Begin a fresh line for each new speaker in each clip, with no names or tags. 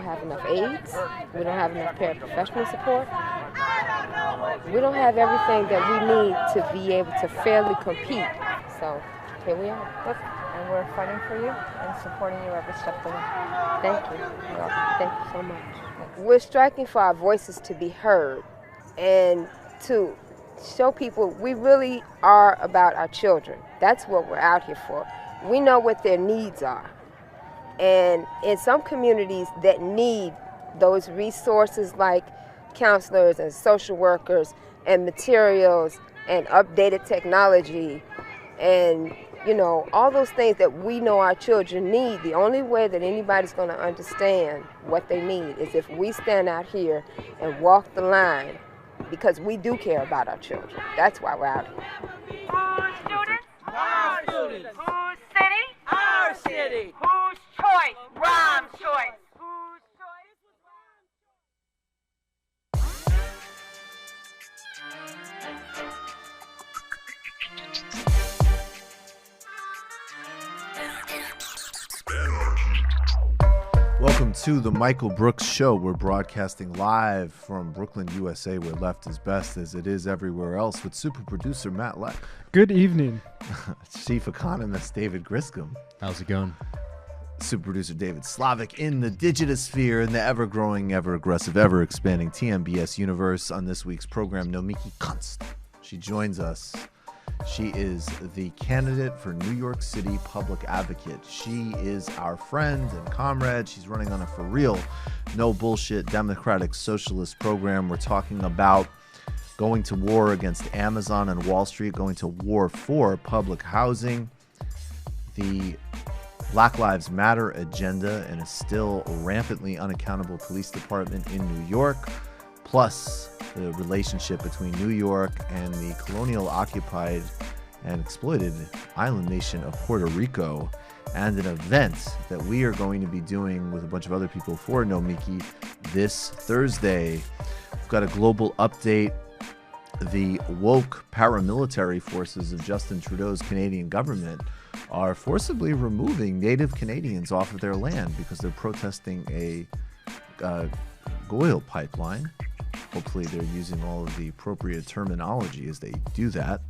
have enough aides. We don't have enough paraprofessional support. We don't have everything that we need to be able to fairly compete. So here we are.
And we're fighting for you and supporting you every step of the way.
Thank you. Thank you so much. We're striking for our voices to be heard and to show people we really are about our children. That's what we're out here for. We know what their needs are. And in some communities that need those resources like counselors and social workers and materials and updated technology and, you know, all those things that we know our children need, the only way that anybody's going to understand what they need is if we stand out here and walk the line, because we do care about our children. That's why we're out here.
Whose students?
Our students.
Whose city?
Our city.
Whose choice? Rhyme's choice. Whose choice?
Welcome to the Michael Brooks Show. We're broadcasting live from Brooklyn, USA, where left is best as it is everywhere else, with super producer Matt Leck.
Good evening.
Chief economist David Griscom.
How's it going?
Super producer David Slavic in the digitosphere, in the ever-growing, ever-aggressive, ever-expanding TMBS universe. On this week's program, Nomiki Konst. She joins us. She is the candidate for New York City Public Advocate. She is our friend and comrade. She's running on a for real, no bullshit democratic socialist program. We're talking about going to war against Amazon and Wall Street, going to war for public housing, the Black Lives Matter agenda, and a still rampantly unaccountable police department in New York, plus the relationship between New York and the colonial occupied and exploited island nation of Puerto Rico, and an event that we are going to be doing with a bunch of other people for Nomiki this Thursday. We've got a global update. The woke paramilitary forces of Justin Trudeau's Canadian government are forcibly removing Native Canadians off of their land because they're protesting a oil pipeline. Hopefully they're using all of the appropriate terminology as they do that.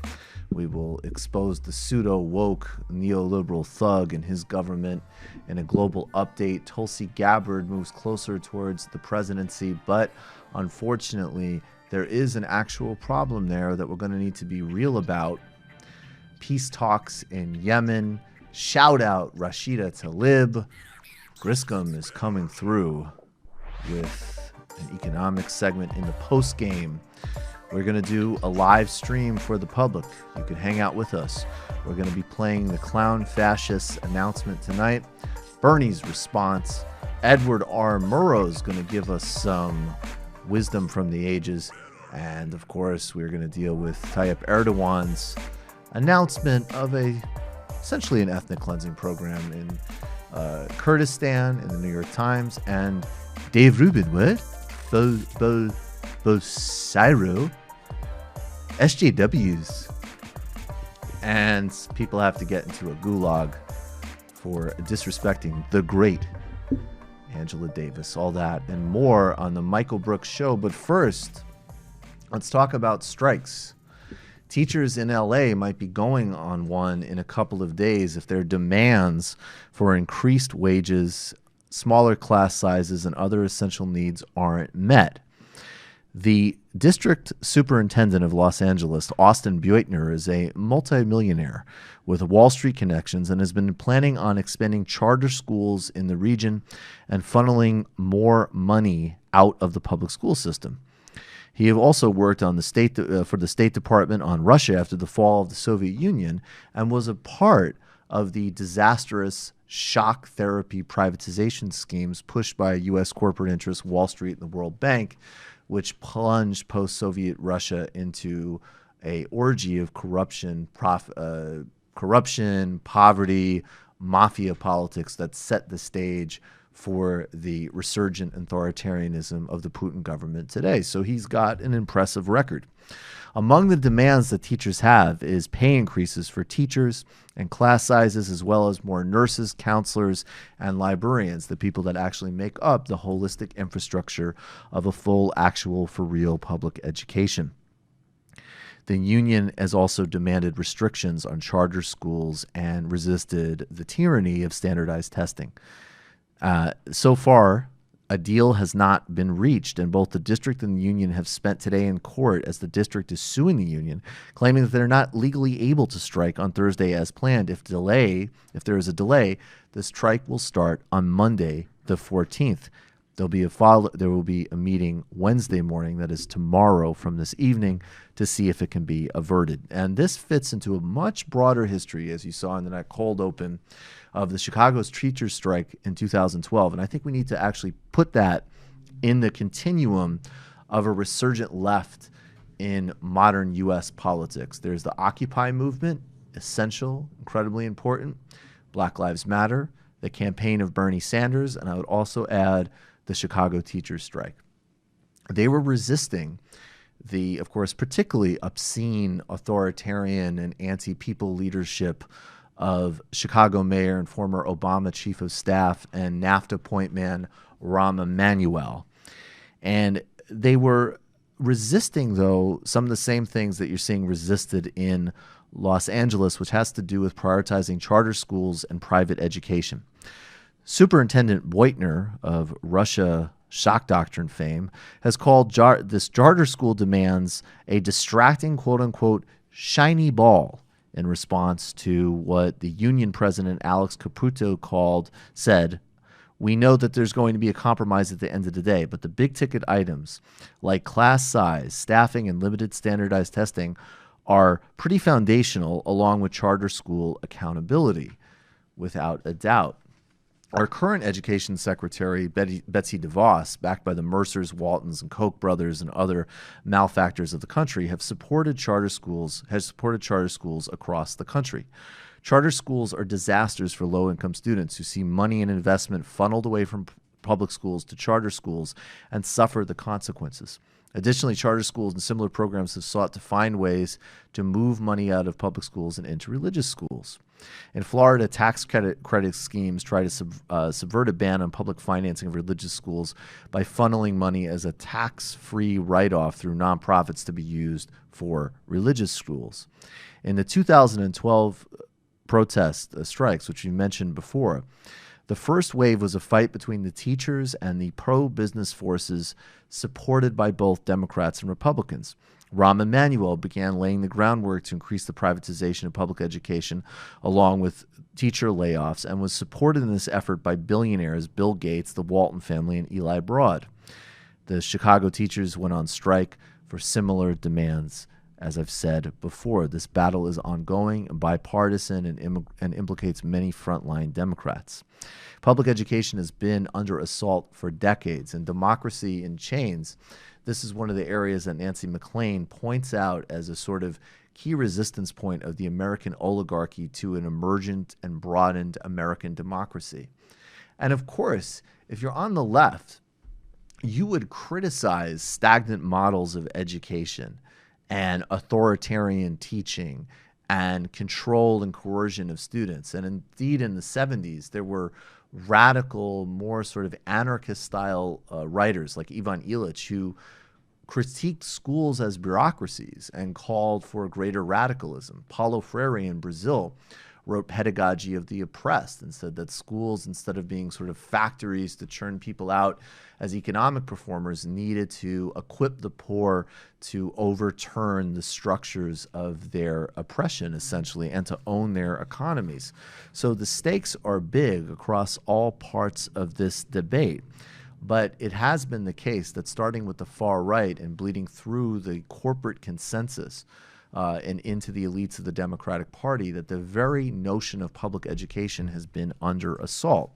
We will expose the pseudo-woke neoliberal thug and his government in a global update. Tulsi Gabbard moves closer towards the presidency, but unfortunately there is an actual problem there that we're going to need to be real about. Peace talks in Yemen. Shoutout Rashida Tlaib. Griscom is coming through with an economic segment in the post game. We're going to do a live stream for the public. You can hang out with us. We're going to be playing the clown fascist announcement tonight, Bernie's response. Edward R. Murrow's going to give us some wisdom from the ages. And of course, we're going to deal with Tayyip Erdogan's announcement of essentially an ethnic cleansing program in Kurdistan in the New York Times. And Dave Rubin, what? Bosiro, SJWs, and people have to get into a gulag for disrespecting the great Angela Davis. All that and more on the Michael Brooks Show. But first, let's talk about strikes. Teachers in LA might be going on one in a couple of days if their demands for increased wages, smaller class sizes, and other essential needs aren't met. The district superintendent of Los Angeles, Austin Buettner, is a multimillionaire with Wall Street connections and has been planning on expanding charter schools in the region and funneling more money out of the public school system. He have also worked on for the State Department on Russia after the fall of the Soviet Union and was a part of the disastrous shock therapy privatization schemes pushed by U.S. corporate interests, Wall Street, and the World Bank, which plunged post-Soviet Russia into a orgy of corruption, poverty, mafia politics that set the stage for the resurgent authoritarianism of the Putin government today. So he's got an impressive record. Among the demands that teachers have is pay increases for teachers and class sizes, as well as more nurses, counselors, and librarians, the people that actually make up the holistic infrastructure of a full, actual, for real public education. The union has also demanded restrictions on charter schools and resisted the tyranny of standardized testing. So far, a deal has not been reached, and both the district and the union have spent today in court as the district is suing the union, claiming that they're not legally able to strike on Thursday as planned. If there is a delay, the strike will start on Monday, the 14th. There will be a meeting Wednesday morning, that is tomorrow from this evening, to see if it can be averted. And this fits into a much broader history, as you saw in that cold open, of the Chicago's teachers strike in 2012. And I think we need to actually put that in the continuum of a resurgent left in modern U.S. politics. There's the Occupy movement, essential, incredibly important, Black Lives Matter, the campaign of Bernie Sanders, and I would also add the Chicago teachers strike. They were resisting the, of course, particularly obscene, authoritarian, and anti-people leadership of Chicago mayor and former Obama chief of staff and NAFTA point man Rahm Emanuel. And they were resisting, though, some of the same things that you're seeing resisted in Los Angeles, which has to do with prioritizing charter schools and private education. Superintendent Beutner of Russia shock doctrine fame has called this charter school demands a distracting, quote-unquote, shiny ball, in response to what the union president Alex Caputo said, "We know that there's going to be a compromise at the end of the day, but the big ticket items like class size, staffing, and limited standardized testing are pretty foundational, along with charter school accountability, without a doubt." Our current education secretary, Betsy DeVos, backed by the Mercers, Waltons, and Koch brothers and other malefactors of the country, has supported charter schools across the country. Charter schools are disasters for low-income students who see money and investment funneled away from public schools to charter schools and suffer the consequences. Additionally, charter schools and similar programs have sought to find ways to move money out of public schools and into religious schools. In Florida, tax credit schemes try to subvert a ban on public financing of religious schools by funneling money as a tax-free write-off through nonprofits to be used for religious schools. In the 2012 protest strikes, which you mentioned before, the first wave was a fight between the teachers and the pro-business forces supported by both Democrats and Republicans. Rahm Emanuel began laying the groundwork to increase the privatization of public education, along with teacher layoffs, and was supported in this effort by billionaires Bill Gates, the Walton family, and Eli Broad. The Chicago teachers went on strike for similar demands. As I've said before, this battle is ongoing and bipartisan and implicates many frontline Democrats. Public education has been under assault for decades, and democracy in chains. This is one of the areas that Nancy McLean points out as a sort of key resistance point of the American oligarchy to an emergent and broadened American democracy. And of course, if you're on the left, you would criticize stagnant models of education and authoritarian teaching and control and coercion of students. And indeed, in the 70s, there were radical, more sort of anarchist-style writers like Ivan Illich who critiqued schools as bureaucracies and called for greater radicalism. Paulo Freire in Brazil wrote Pedagogy of the Oppressed and said that schools, instead of being sort of factories to churn people out as economic performers, needed to equip the poor to overturn the structures of their oppression, essentially, and to own their economies. So the stakes are big across all parts of this debate. But it has been the case that starting with the far right and bleeding through the corporate consensus and into the elites of the Democratic Party, that the very notion of public education has been under assault.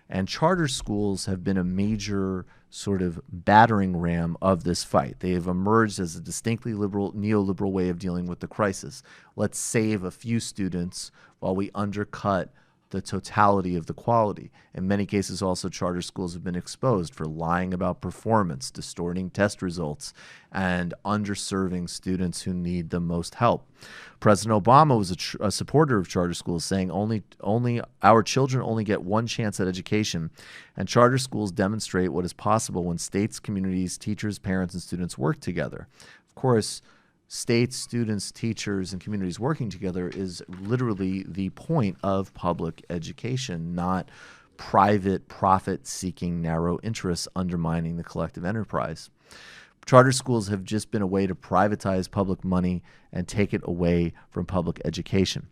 And charter schools have been a major sort of battering ram of this fight. They have emerged as a distinctly neoliberal way of dealing with the crisis. Let's save a few students while we undercut the totality of the quality. In many cases, also, charter schools have been exposed for lying about performance, distorting test results, and underserving students who need the most help. President Obama was a supporter of charter schools, saying only our children only get one chance at education, and charter schools demonstrate what is possible when states, communities, teachers, parents, and students work together. Of course, states, students, teachers, and communities working together is literally the point of public education, not private, profit-seeking, narrow interests undermining the collective enterprise. Charter schools have just been a way to privatize public money and take it away from public education.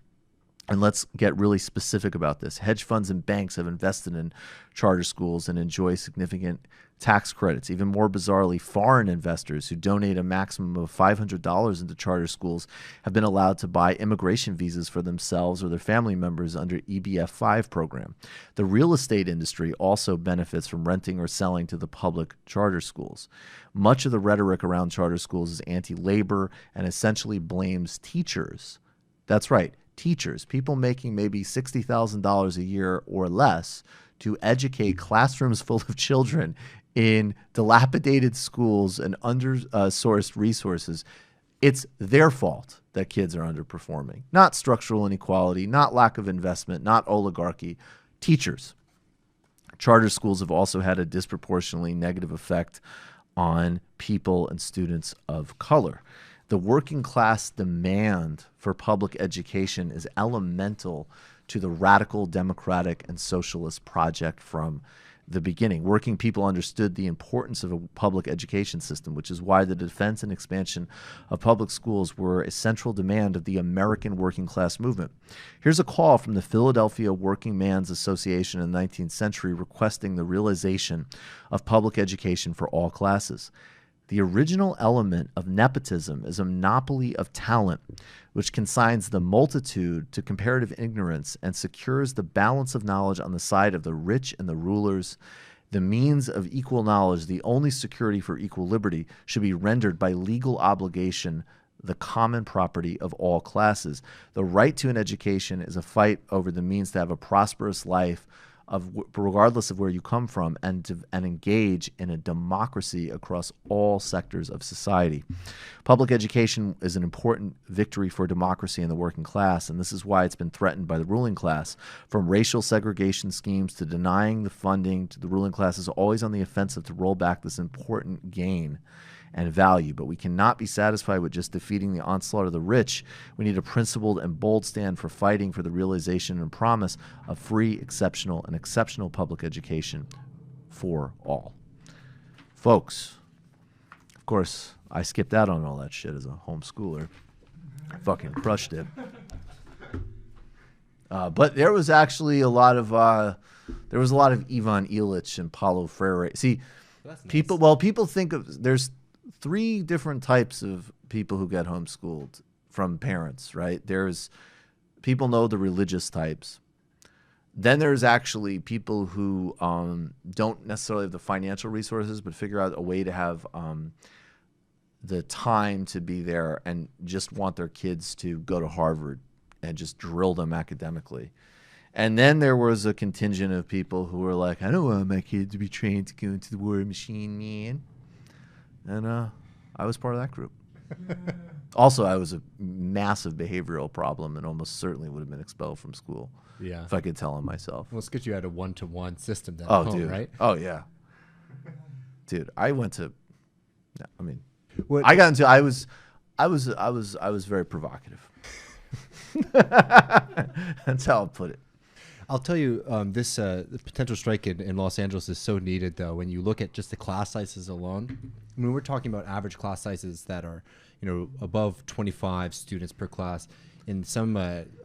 And let's get really specific about this. Hedge funds and banks have invested in charter schools and enjoy significant tax credits. Even more bizarrely, foreign investors who donate a maximum of $500 into charter schools have been allowed to buy immigration visas for themselves or their family members under EBF-5 program. The real estate industry also benefits from renting or selling to the public charter schools. Much of the rhetoric around charter schools is anti-labor and essentially blames teachers. That's right, teachers, people making maybe $60,000 a year or less, to educate classrooms full of children in dilapidated schools and under-sourced resources. It's their fault that kids are underperforming. Not structural inequality, not lack of investment, not oligarchy. Teachers. Charter schools have also had a disproportionately negative effect on people and students of color. The working class demand for public education is elemental to the radical democratic and socialist project from the beginning. Working people understood the importance of a public education system, which is why the defense and expansion of public schools were a central demand of the American working class movement. Here's a call from the Philadelphia Working Men's Association in the 19th century requesting the realization of public education for all classes. The original element of nepotism is a monopoly of talent, which consigns the multitude to comparative ignorance and secures the balance of knowledge on the side of the rich and the rulers. The means of equal knowledge, the only security for equal liberty, should be rendered by legal obligation the common property of all classes. The right to an education is a fight over the means to have a prosperous life, regardless of where you come from, and engage in a democracy across all sectors of society. Public education is an important victory for democracy in the working class, and this is why it's been threatened by the ruling class. From racial segregation schemes to denying the funding to the ruling class is always on the offensive to roll back this important gain and value. But we cannot be satisfied with just defeating the onslaught of the rich. We need a principled and bold stand for fighting for the realization and promise of free, exceptional public education for all. Folks, of course, I skipped out on all that shit as a homeschooler. I fucking crushed it. But there was actually a lot of Ivan Illich and Paulo Freire. See, people think of there's three different types of people who get homeschooled from parents, right? There's people know the religious types. Then there's actually people who don't necessarily have the financial resources, but figure out a way to have the time to be there and just want their kids to go to Harvard and just drill them academically. And then there was a contingent of people who were like, I don't want my kid to be trained to go into the war machine, man. And I was part of that group. Also, I was a massive behavioral problem and almost certainly would have been expelled from school if I could tell on myself.
Well, it's because you had a one-to-one system then at home,
dude.
right?
Oh, yeah. Dude, I went to, I mean,
What?
I got into, I was very provocative. That's how I'll put it.
I'll tell you, this the potential strike in Los Angeles is so needed, though, when you look at just the class sizes alone. I mean, we're talking about average class sizes that are, above 25 students per class. In some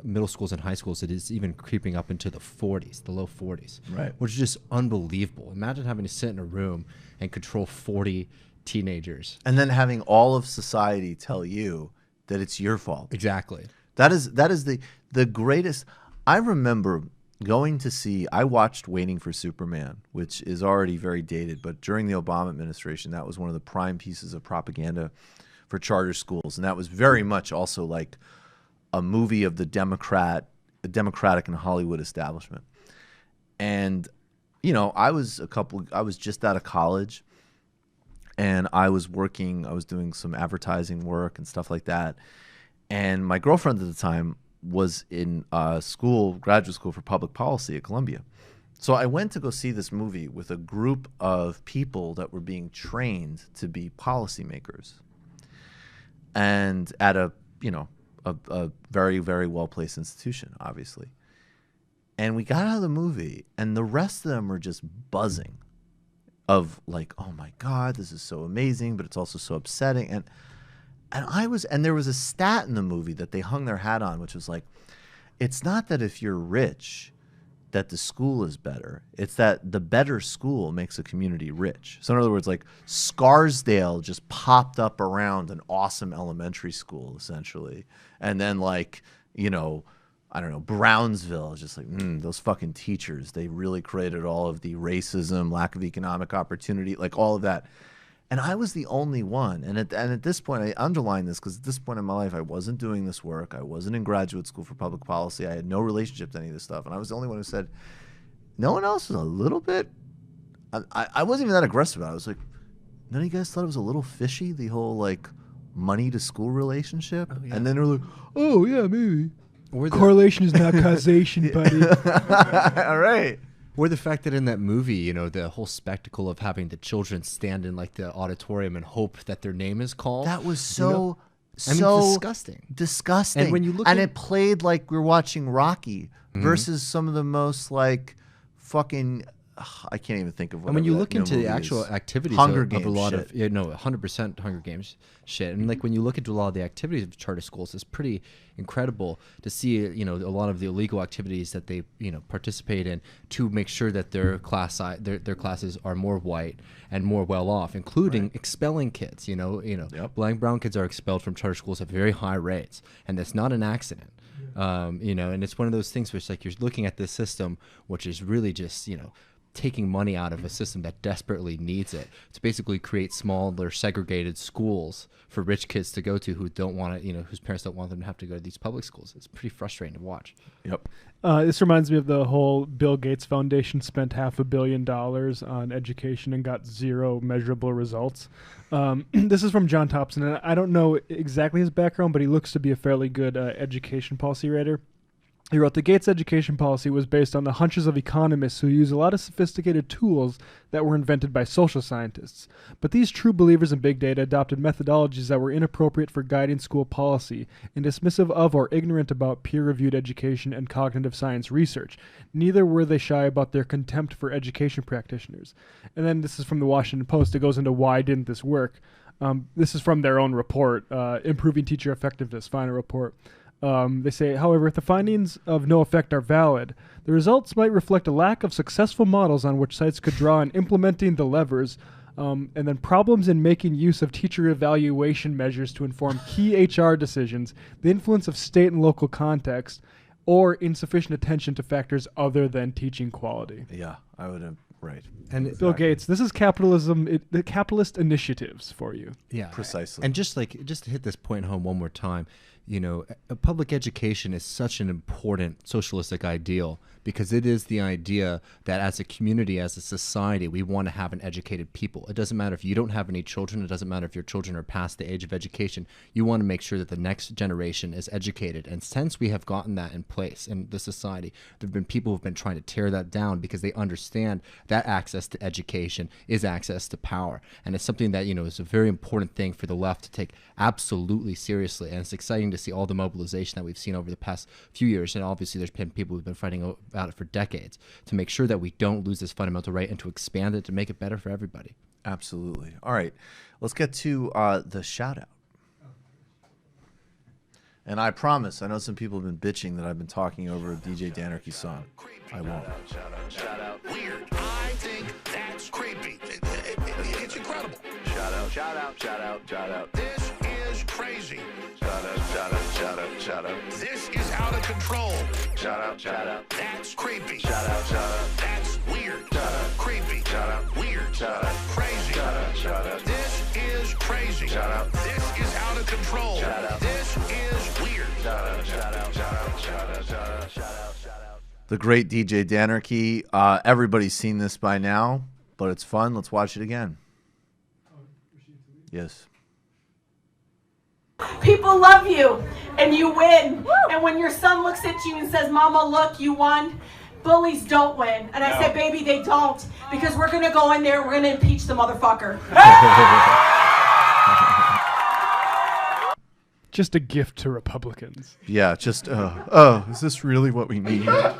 middle schools and high schools, it is even creeping up into the 40s, the low 40s,
right?
Which is just unbelievable. Imagine having to sit in a room and control 40 teenagers.
And then having all of society tell you that it's your fault.
Exactly.
That is the greatest. I remember going to see, I watched Waiting for Superman, which is already very dated, but during the Obama administration, that was one of the prime pieces of propaganda for charter schools. And that was very much also like a movie of the Democrat the Democratic and Hollywood establishment. And, you know, I was just out of college, and I was doing some advertising work and stuff like that. And my girlfriend at the time was in graduate school for public policy at Columbia. So I went to go see this movie with a group of people that were being trained to be policymakers, and at a very, very well-placed institution, obviously. And we got out of the movie, and the rest of them were just buzzing of like, oh my God, this is so amazing, but it's also so upsetting. And there was a stat in the movie that they hung their hat on, which was like, it's not that if you're rich that the school is better. It's that the better school makes a community rich. So in other words, like Scarsdale just popped up around an awesome elementary school, essentially. And then like, you know, I don't know, Brownsville is just like, those fucking teachers, they really created all of the racism, lack of economic opportunity, like all of that. And I was the only one. And at this point, I underline this because at this point in my life, I wasn't doing this work. I wasn't in graduate school for public policy. I had no relationship to any of this stuff. And I was the only one who said, no one else was a little bit. I wasn't even that aggressive about it. I was like, none of you guys thought it was a little fishy, the whole like money to school relationship? Oh, yeah. And then they're like, oh, yeah, maybe.
Correlation is not causation, buddy.
All right.
Or the fact that in that movie, you know, the whole spectacle of having the children stand in like the auditorium and hope that their name is called.
That was
disgusting.
Disgusting.
And when you look
it played like we're watching Rocky versus some of the most like fucking I can't even think of what.
And when you look into the actual activities
of
a lot
shit.
of 100% Hunger Games shit, and like when you look into a lot of the activities of charter schools, it's pretty incredible to see, you know, a lot of the illegal activities that they, you know, participate in to make sure that their their classes are more white and more well off, including expelling kids. You know, black brown kids are expelled from charter schools at very high rates, and that's not an accident. You know, and it's one of those things where it's like you're looking at this system, which is really just, you know, taking money out of a system that desperately needs it to basically create smaller segregated schools for rich kids to go to who don't want to, you know, whose parents don't want them to have to go to these public schools. It's pretty frustrating to watch.
Yep.
This reminds me of the whole Bill Gates Foundation spent $500 million on education and got zero measurable results. This is from John Thompson, and I don't know exactly his background, but he looks to be a fairly good education policy writer. He wrote, the Gates education policy was based on the hunches of economists who use a lot of sophisticated tools that were invented by social scientists. But these true believers in big data adopted methodologies that were inappropriate for guiding school policy and dismissive of or ignorant about peer-reviewed education and cognitive science research. Neither were they shy about their contempt for education practitioners. And then this is from the Washington Post. It goes into why didn't this work. This is from their own report, Improving Teacher Effectiveness, final report. They say, however, if the findings of no effect are valid, the results might reflect a lack of successful models on which sites could draw in implementing the levers, and then problems in making use of teacher evaluation measures to inform key HR decisions, the influence of state and local context, or insufficient attention to factors other than teaching quality.
Yeah, I would have. Right.
And Bill Gates, this is capitalism, the capitalist initiatives for you.
Yeah,
precisely.
And just to hit this point home one more time, you know, public education is such an important socialistic ideal because it is the idea that as a community, as a society, we want to have an educated people. It doesn't matter if you don't have any children. It doesn't matter if your children are past the age of education. You want to make sure that the next generation is educated. And since we have gotten that in place in the society, there have been people who have been trying to tear that down because they understand that access to education is access to power. And it's something that, you know, is a very important thing for the left to take absolutely seriously. And it's exciting to see all the mobilization that we've seen over the past few years. And obviously there's been people who've been fighting about it for decades to make sure that we don't lose this fundamental right and to expand it to make it better for everybody.
Absolutely. All right. Let's get to the shout out. And I promise, I know some people have been bitching that I've been talking over a DJ Danarchy song. I won't.
Shout out. Weird. I think that's creepy. It's incredible. Shout out. Shout out. This is crazy. Shout out. This is out of control. Shout out. That's creepy. Shout out. That's weird. Creepy. Weird. Crazy. Shout out. This is crazy. Shout out. This is out of control. This is weird. Shout out.
The great DJ Danarchy. Everybody's seen this by now, but it's fun. Let's watch it again. Yes.
People love you and you win. Woo! And when your son looks at you and says, Mama, look, you won, bullies don't win. And I said, baby, they don't, because we're going to go in there, we're going to impeach the motherfucker.
Just a gift to Republicans.
Yeah, just, is this really what we need? The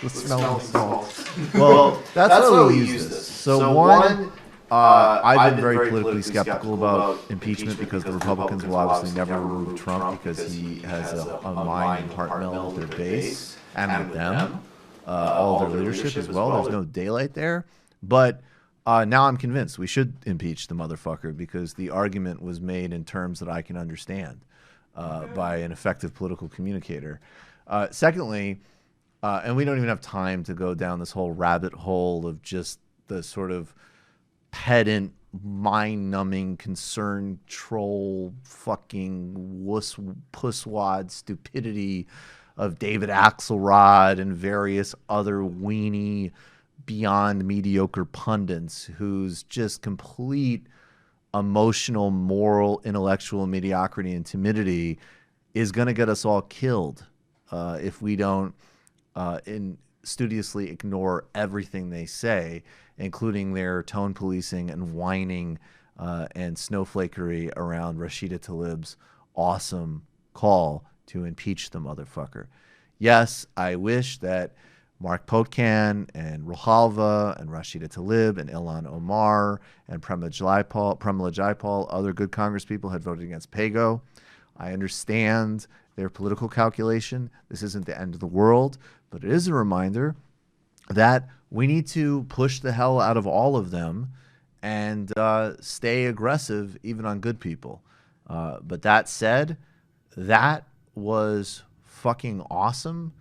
smell of salt. Well, that's why we use this. So one, I've been very politically skeptical about impeachment because the Republicans will obviously never remove Trump because he has a mind and heart meld with their base and with them, all of their leadership as well. There's no daylight there. But now I'm convinced we should impeach the motherfucker because the argument was made in terms that I can understand by an effective political communicator. Secondly, and we don't even have time to go down this whole rabbit hole of just the sort of pedant, mind-numbing, concern troll, fucking wuss pusswad stupidity of David Axelrod and various other weenie, beyond mediocre pundits whose just complete emotional, moral, intellectual mediocrity and timidity is going to get us all killed if we don't studiously ignore everything they say, including their tone policing and whining and snowflakery around Rashida Tlaib's awesome call to impeach the motherfucker. Yes, I wish that Mark Potkan and Ruhalva and Rashida Tlaib and Ilhan Omar and Pramila Jayapal, other good congresspeople had voted against PAYGO. I understand their political calculation. This isn't the end of the world, but it is a reminder that we need to push the hell out of all of them and stay aggressive even on good people. But that said, that was fucking awesome.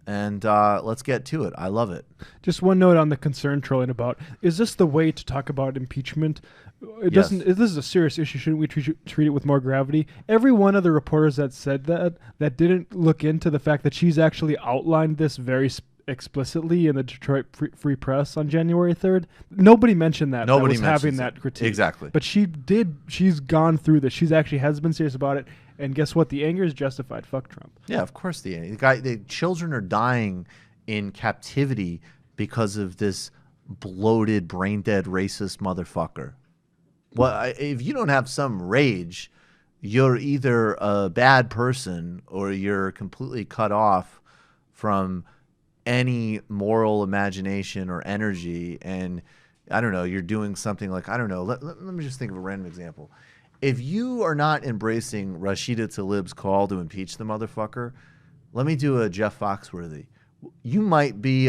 And let's get to it. I love it.
Just one note on the concern trolling about, is this the way to talk about impeachment? It
Yes.
doesn't. This is a serious issue. Shouldn't we treat it with more gravity? Every one of the reporters that said that didn't look into the fact that she's actually outlined this very explicitly in the Detroit Free Press on January 3rd. Nobody mentioned that.
Nobody
was having
mentions
that
it.
critique.
Exactly.
But she did. She's gone through this. She's actually has been serious about it. And guess what? The anger is justified. Fuck Trump.
Yeah, of course. The children are dying in captivity because of this bloated, brain dead, racist motherfucker. Well, if you don't have some rage, you're either a bad person or you're completely cut off from any moral imagination or energy. And I don't know, you're doing something like, I don't know, let me just think of a random example. If you are not embracing Rashida Tlaib's call to impeach the motherfucker, let me do a Jeff Foxworthy. You might be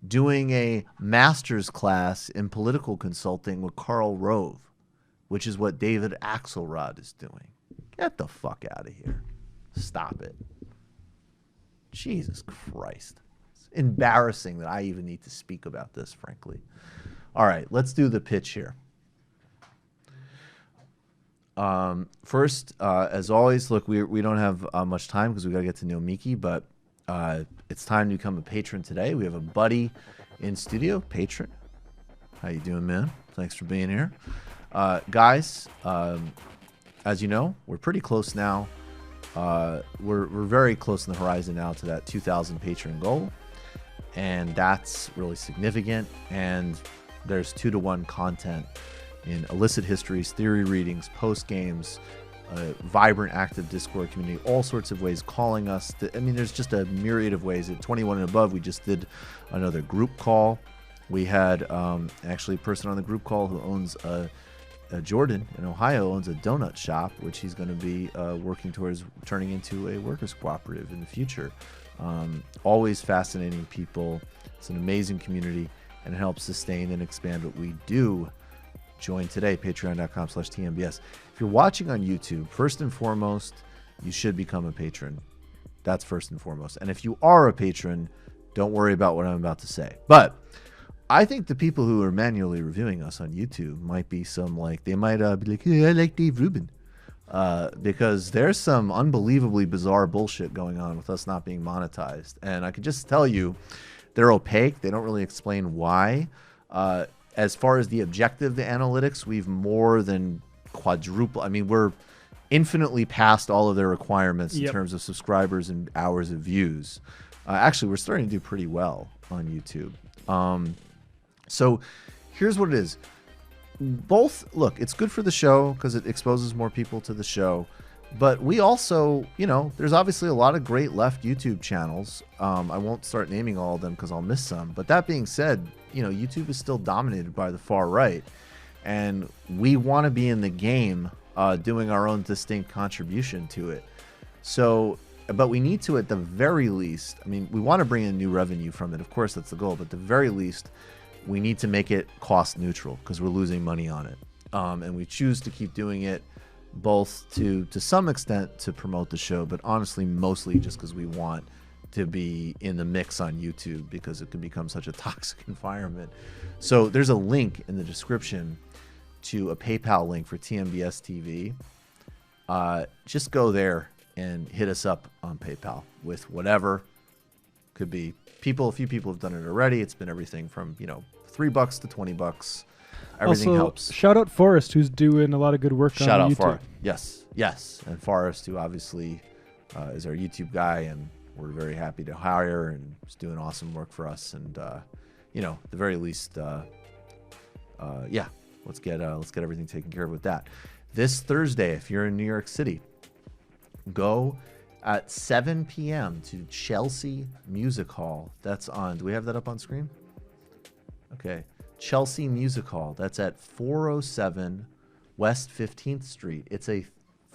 doing a master's class in political consulting with Karl Rove, which is what David Axelrod is doing. Get the fuck out of here. Stop it. Jesus Christ. It's embarrassing that I even need to speak about this, frankly. All right, let's do the pitch here. First, as always, look, we don't have much time because we got to get to Nomiki, but it's time to become a patron today. We have a buddy in studio, patron. How you doing, man? Thanks for being here. Guys, as you know, we're pretty close now. We're very close on the horizon now to that 2,000 patron goal, and that's really significant. And there's 2-to-1 content in illicit histories, theory readings, post games, vibrant, active Discord community, all sorts of ways calling us. There's just a myriad of ways. At 21 and above, we just did another group call. We had actually a person on the group call who owns Jordan in Ohio owns a donut shop, which he's going to be working towards turning into a workers cooperative in the future. Always fascinating people. It's an amazing community, and it helps sustain and expand what we do. Join today, patreon.com/TMBS. If you're watching on YouTube, first and foremost, you should become a patron. That's first and foremost. And if you are a patron, don't worry about what I'm about to say. But I think the people who are manually reviewing us on YouTube might be some, like, they might be like, hey, I like Dave Rubin. because there's some unbelievably bizarre bullshit going on with us not being monetized. And I can just tell you, they're opaque. They don't really explain why. As far as the objective, the analytics, we've more than quadruple. I mean, we're infinitely past all of their requirements in terms of subscribers and hours of views. Actually, we're starting to do pretty well on YouTube. So here's what it is. Both, look, it's good for the show because it exposes more people to the show. But we also, there's obviously a lot of great left YouTube channels. I won't start naming all of them because I'll miss some. But that being said, YouTube is still dominated by the far right. And we want to be in the game doing our own distinct contribution to it. So, but we need to, at the very least, I mean, we want to bring in new revenue from it. Of course, that's the goal. But at the very least, we need to make it cost neutral because we're losing money on it. And we choose to keep doing it both to some extent to promote the show, but honestly, mostly just because we want to be in the mix on YouTube because it can become such a toxic environment. So there's a link in the description to a PayPal link for TMBS TV. Just go there and hit us up on PayPal with whatever. Could be a few people have done it already. It's been everything from, $3 to $20. Everything
also,
helps.
Shout out Forrest, who's doing a lot of good work on YouTube.
Shout out Forrest. Yes. And Forrest, who obviously is our YouTube guy, and we're very happy to hire, and he's doing awesome work for us. And at the very least, let's get everything taken care of with that. This Thursday, if you're in New York City, go at 7 p.m. to Chelsea Music Hall. That's on. Do we have that up on screen? Okay. Chelsea Music Hall. That's at 407 West 15th Street. It's a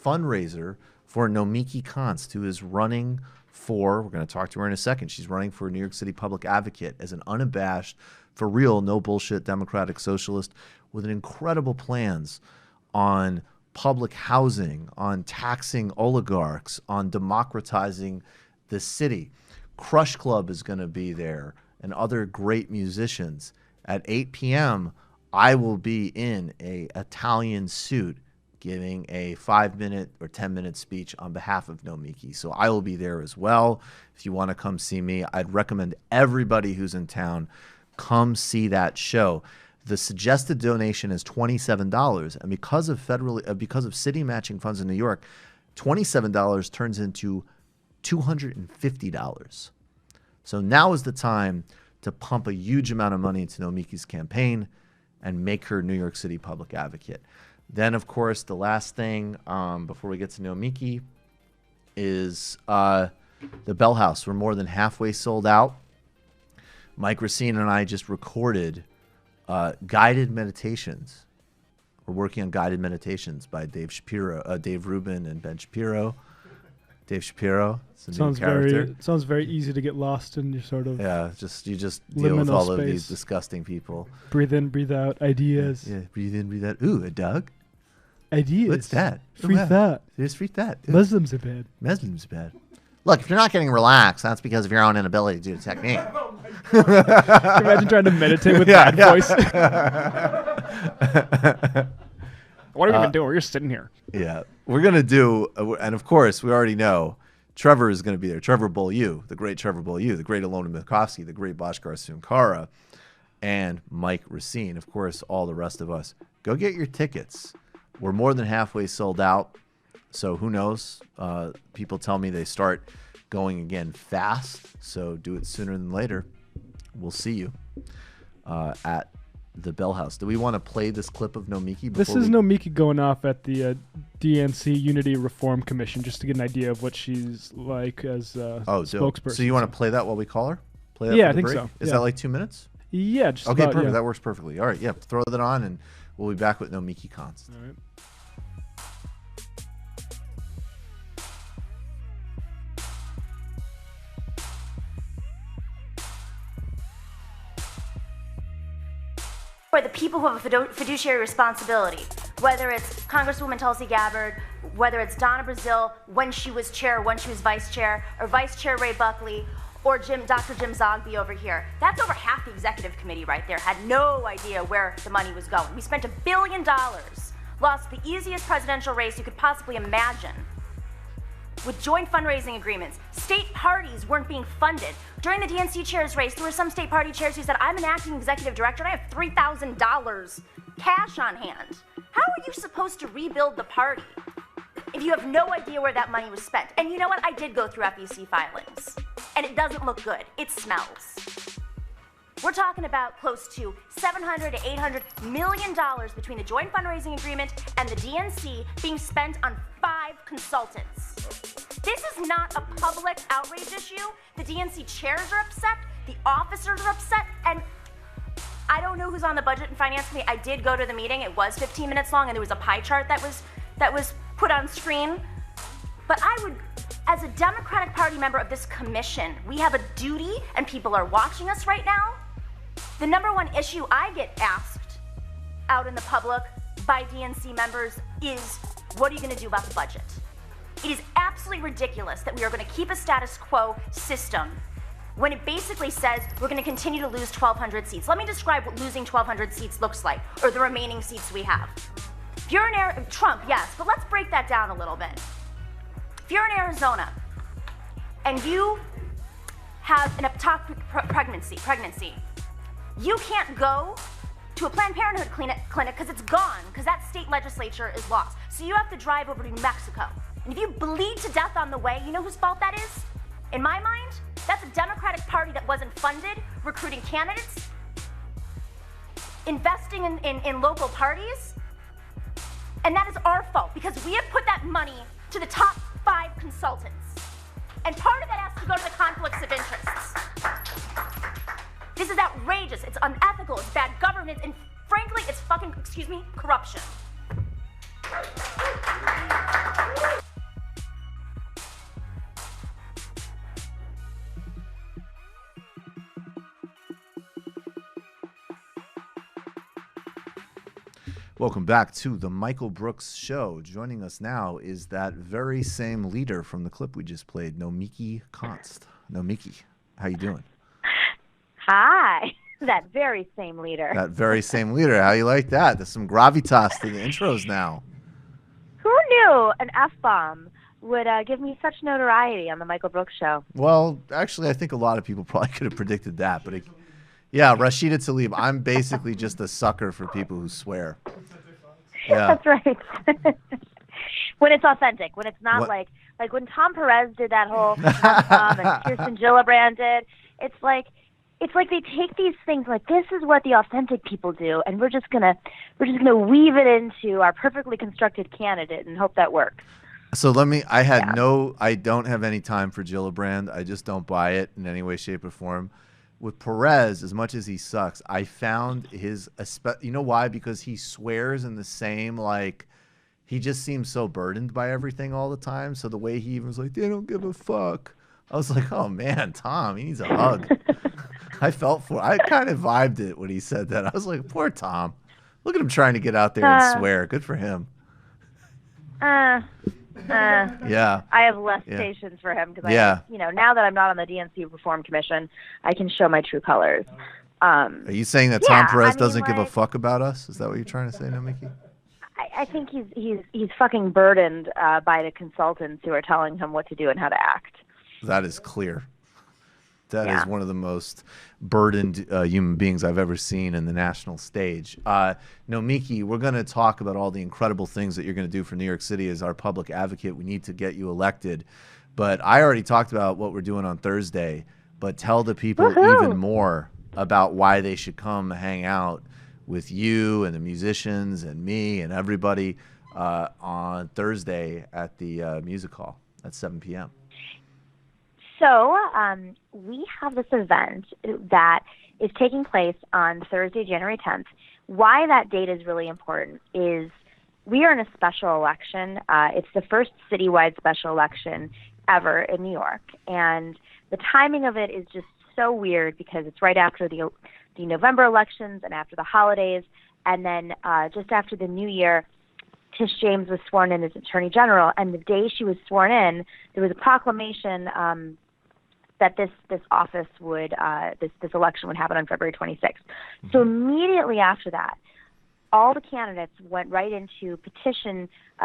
fundraiser for Nomiki Konst, who is running for, we're going to talk to her in a second, she's running for New York City Public Advocate as an unabashed, for real, no bullshit democratic socialist with incredible plans on public housing, on taxing oligarchs, on democratizing the city. Crush Club is going to be there and other great musicians. At 8 p.m., I will be in a Italian suit giving a 5-minute or 10-minute speech on behalf of Nomiki. So I will be there as well. If you want to come see me, I'd recommend everybody who's in town come see that show. The suggested donation is $27, and because of city matching funds in New York, $27 turns into $250. So now is the time to pump a huge amount of money into Nomiki's campaign and make her New York City Public Advocate. Then, of course, the last thing before we get to Nomiki is the Bell House. We're more than halfway sold out. Mike Racine and I just recorded guided meditations. We're working on guided meditations by Dave Rubin and Ben Shapiro. Dave Shapiro. It's a new character.
Sounds very easy to get lost in your sort of
you just deal with all
space.
of these disgusting people.
Breathe in, breathe out, ideas.
Yeah, breathe in, breathe out. Ooh, a dog.
Ideas.
What's that?
Free thought.
There's free thought. Ooh.
Muslims are bad.
Muslims are bad. Look, if you're not getting relaxed, that's because of your own inability to do the technique.
Imagine trying to meditate with that voice. What are we going to do? We're just sitting here.
Yeah. We're going to do, and of course, we already know, Trevor is going to be there. Trevor Beaulieu, the great Trevor Beaulieu, the great Ilona Mikovsky, the great Bhaskar Sunkara, and Mike Racine. Of course, all the rest of us. Go get your tickets. We're more than halfway sold out. So who knows? People tell me they start going again fast. So do it sooner than later. We'll see you at the Bell House. Do we want to play this clip of Nomiki?
This is Nomiki going off at the DNC Unity Reform Commission, just to get an idea of what she's like as a spokesperson.
So you want to play that while we call her? Play that
yeah,
for
I
the
think
break?
so.
Is that like 2 minutes?
Yeah. Just
okay,
about,
perfect.
Yeah.
That works perfectly. All right, yeah. Throw that on, and we'll be back with Nomiki Konst.
All right.
For the people who have a fiduciary responsibility, whether it's Congresswoman Tulsi Gabbard, whether it's Donna Brazile when she was chair, when she was vice chair, or Vice Chair Ray Buckley, or Dr. Jim Zogby over here. That's over half the executive committee right there had no idea where the money was going. We spent $1 billion lost the easiest presidential race you could possibly imagine with joint fundraising agreements. State parties weren't being funded. During the DNC chairs race, there were some state party chairs who said, I'm an acting executive director and I have $3,000 cash on hand. How are you supposed to rebuild the party if you have no idea where that money was spent? And you know what? I did go through FEC filings, and it doesn't look good. It smells. We're talking about close to $700 to $800 million between the joint fundraising agreement and the DNC being spent on 5 consultants. This is not a public outrage issue. The DNC chairs are upset, the officers are upset, and I don't know who's on the Budget and Finance Committee. I did go to the meeting. It was 15 minutes long, and there was a pie chart that was put on screen. But I would, as a Democratic Party member of this commission, we have a duty, and people are watching us right now. The number one issue I get asked out in the public by DNC members is, what are you going to do about the budget? It is absolutely ridiculous that we are going to keep a status quo system when it basically says we're going to continue to lose 1,200 seats. Let me describe what losing 1,200 seats looks like, or the remaining seats we have. If you're in Trump, yes, but let's break that down a little bit. If you're in Arizona and you have an ectopic pregnancy, you can't go to a Planned Parenthood clinic because it's gone, because that state legislature is lost. So you have to drive over to New Mexico. And if you bleed to death on the way, you know whose fault that is? In my mind, that's a Democratic Party that wasn't funded, recruiting candidates, investing in local parties, and that is our fault because we have put that money to the top 5 consultants. And part of that has to go to the conflicts of interests. This is outrageous, it's unethical, it's bad governance, and frankly, it's fucking, corruption.
Welcome back to the Michael Brooks Show. Joining us now is that very same leader from the clip we just played, Nomiki Konst. Nomiki, how you doing?
Hi, that very same leader.
That very same leader. How you like that? There's some gravitas to the intros now.
Who knew an F-bomb would give me such notoriety on the Michael Brooks Show?
Well, actually, I think a lot of people probably could have predicted that. But yeah, Rashida Tlaib, I'm basically just a sucker for people who swear. Yeah.
That's right. When it's authentic, when it's not like when Tom Perez did that whole F-bomb and Kirsten Gillibrand did, it's like they take these things like, this is what the authentic people do, and we're just gonna weave it into our perfectly constructed candidate and hope that works.
So I don't have any time for Gillibrand. I just don't buy it in any way, shape, or form. With Perez, as much as he sucks, I found you know why? Because he swears in the same, he just seems so burdened by everything all the time. So the way he even was like, they don't give a fuck. I was like, oh man, Tom, he needs a hug. I kind of vibed it when he said that. I was like, poor Tom. Look at him trying to get out there and swear. Good for him. Yeah.
I have less patience for him because now that I'm not on the DNC Reform Commission, I can show my true colors.
Are you saying that Tom Perez doesn't give a fuck about us? Is that what you're trying to say, Nomiki?
I think he's fucking burdened by the consultants who are telling him what to do and how to act.
That is clear. That is one of the most burdened human beings I've ever seen in the national stage. Nomiki, we're going to talk about all the incredible things that you're going to do for New York City as our public advocate. We need to get you elected. But I already talked about what we're doing on Thursday. But tell the people even more about why they should come hang out with you and the musicians and me and everybody on Thursday at the Music Hall at 7 p.m.
So we have this event that is taking place on Thursday, January 10th. Why that date is really important is we are in a special election. It's the first citywide special election ever in New York. And the timing of it is just so weird because it's right after the November elections and after the holidays. And then just after the New Year, Tish James was sworn in as Attorney General. And the day she was sworn in, there was a proclamation that this office would this election would happen on February 26th. So immediately after that, all the candidates went right into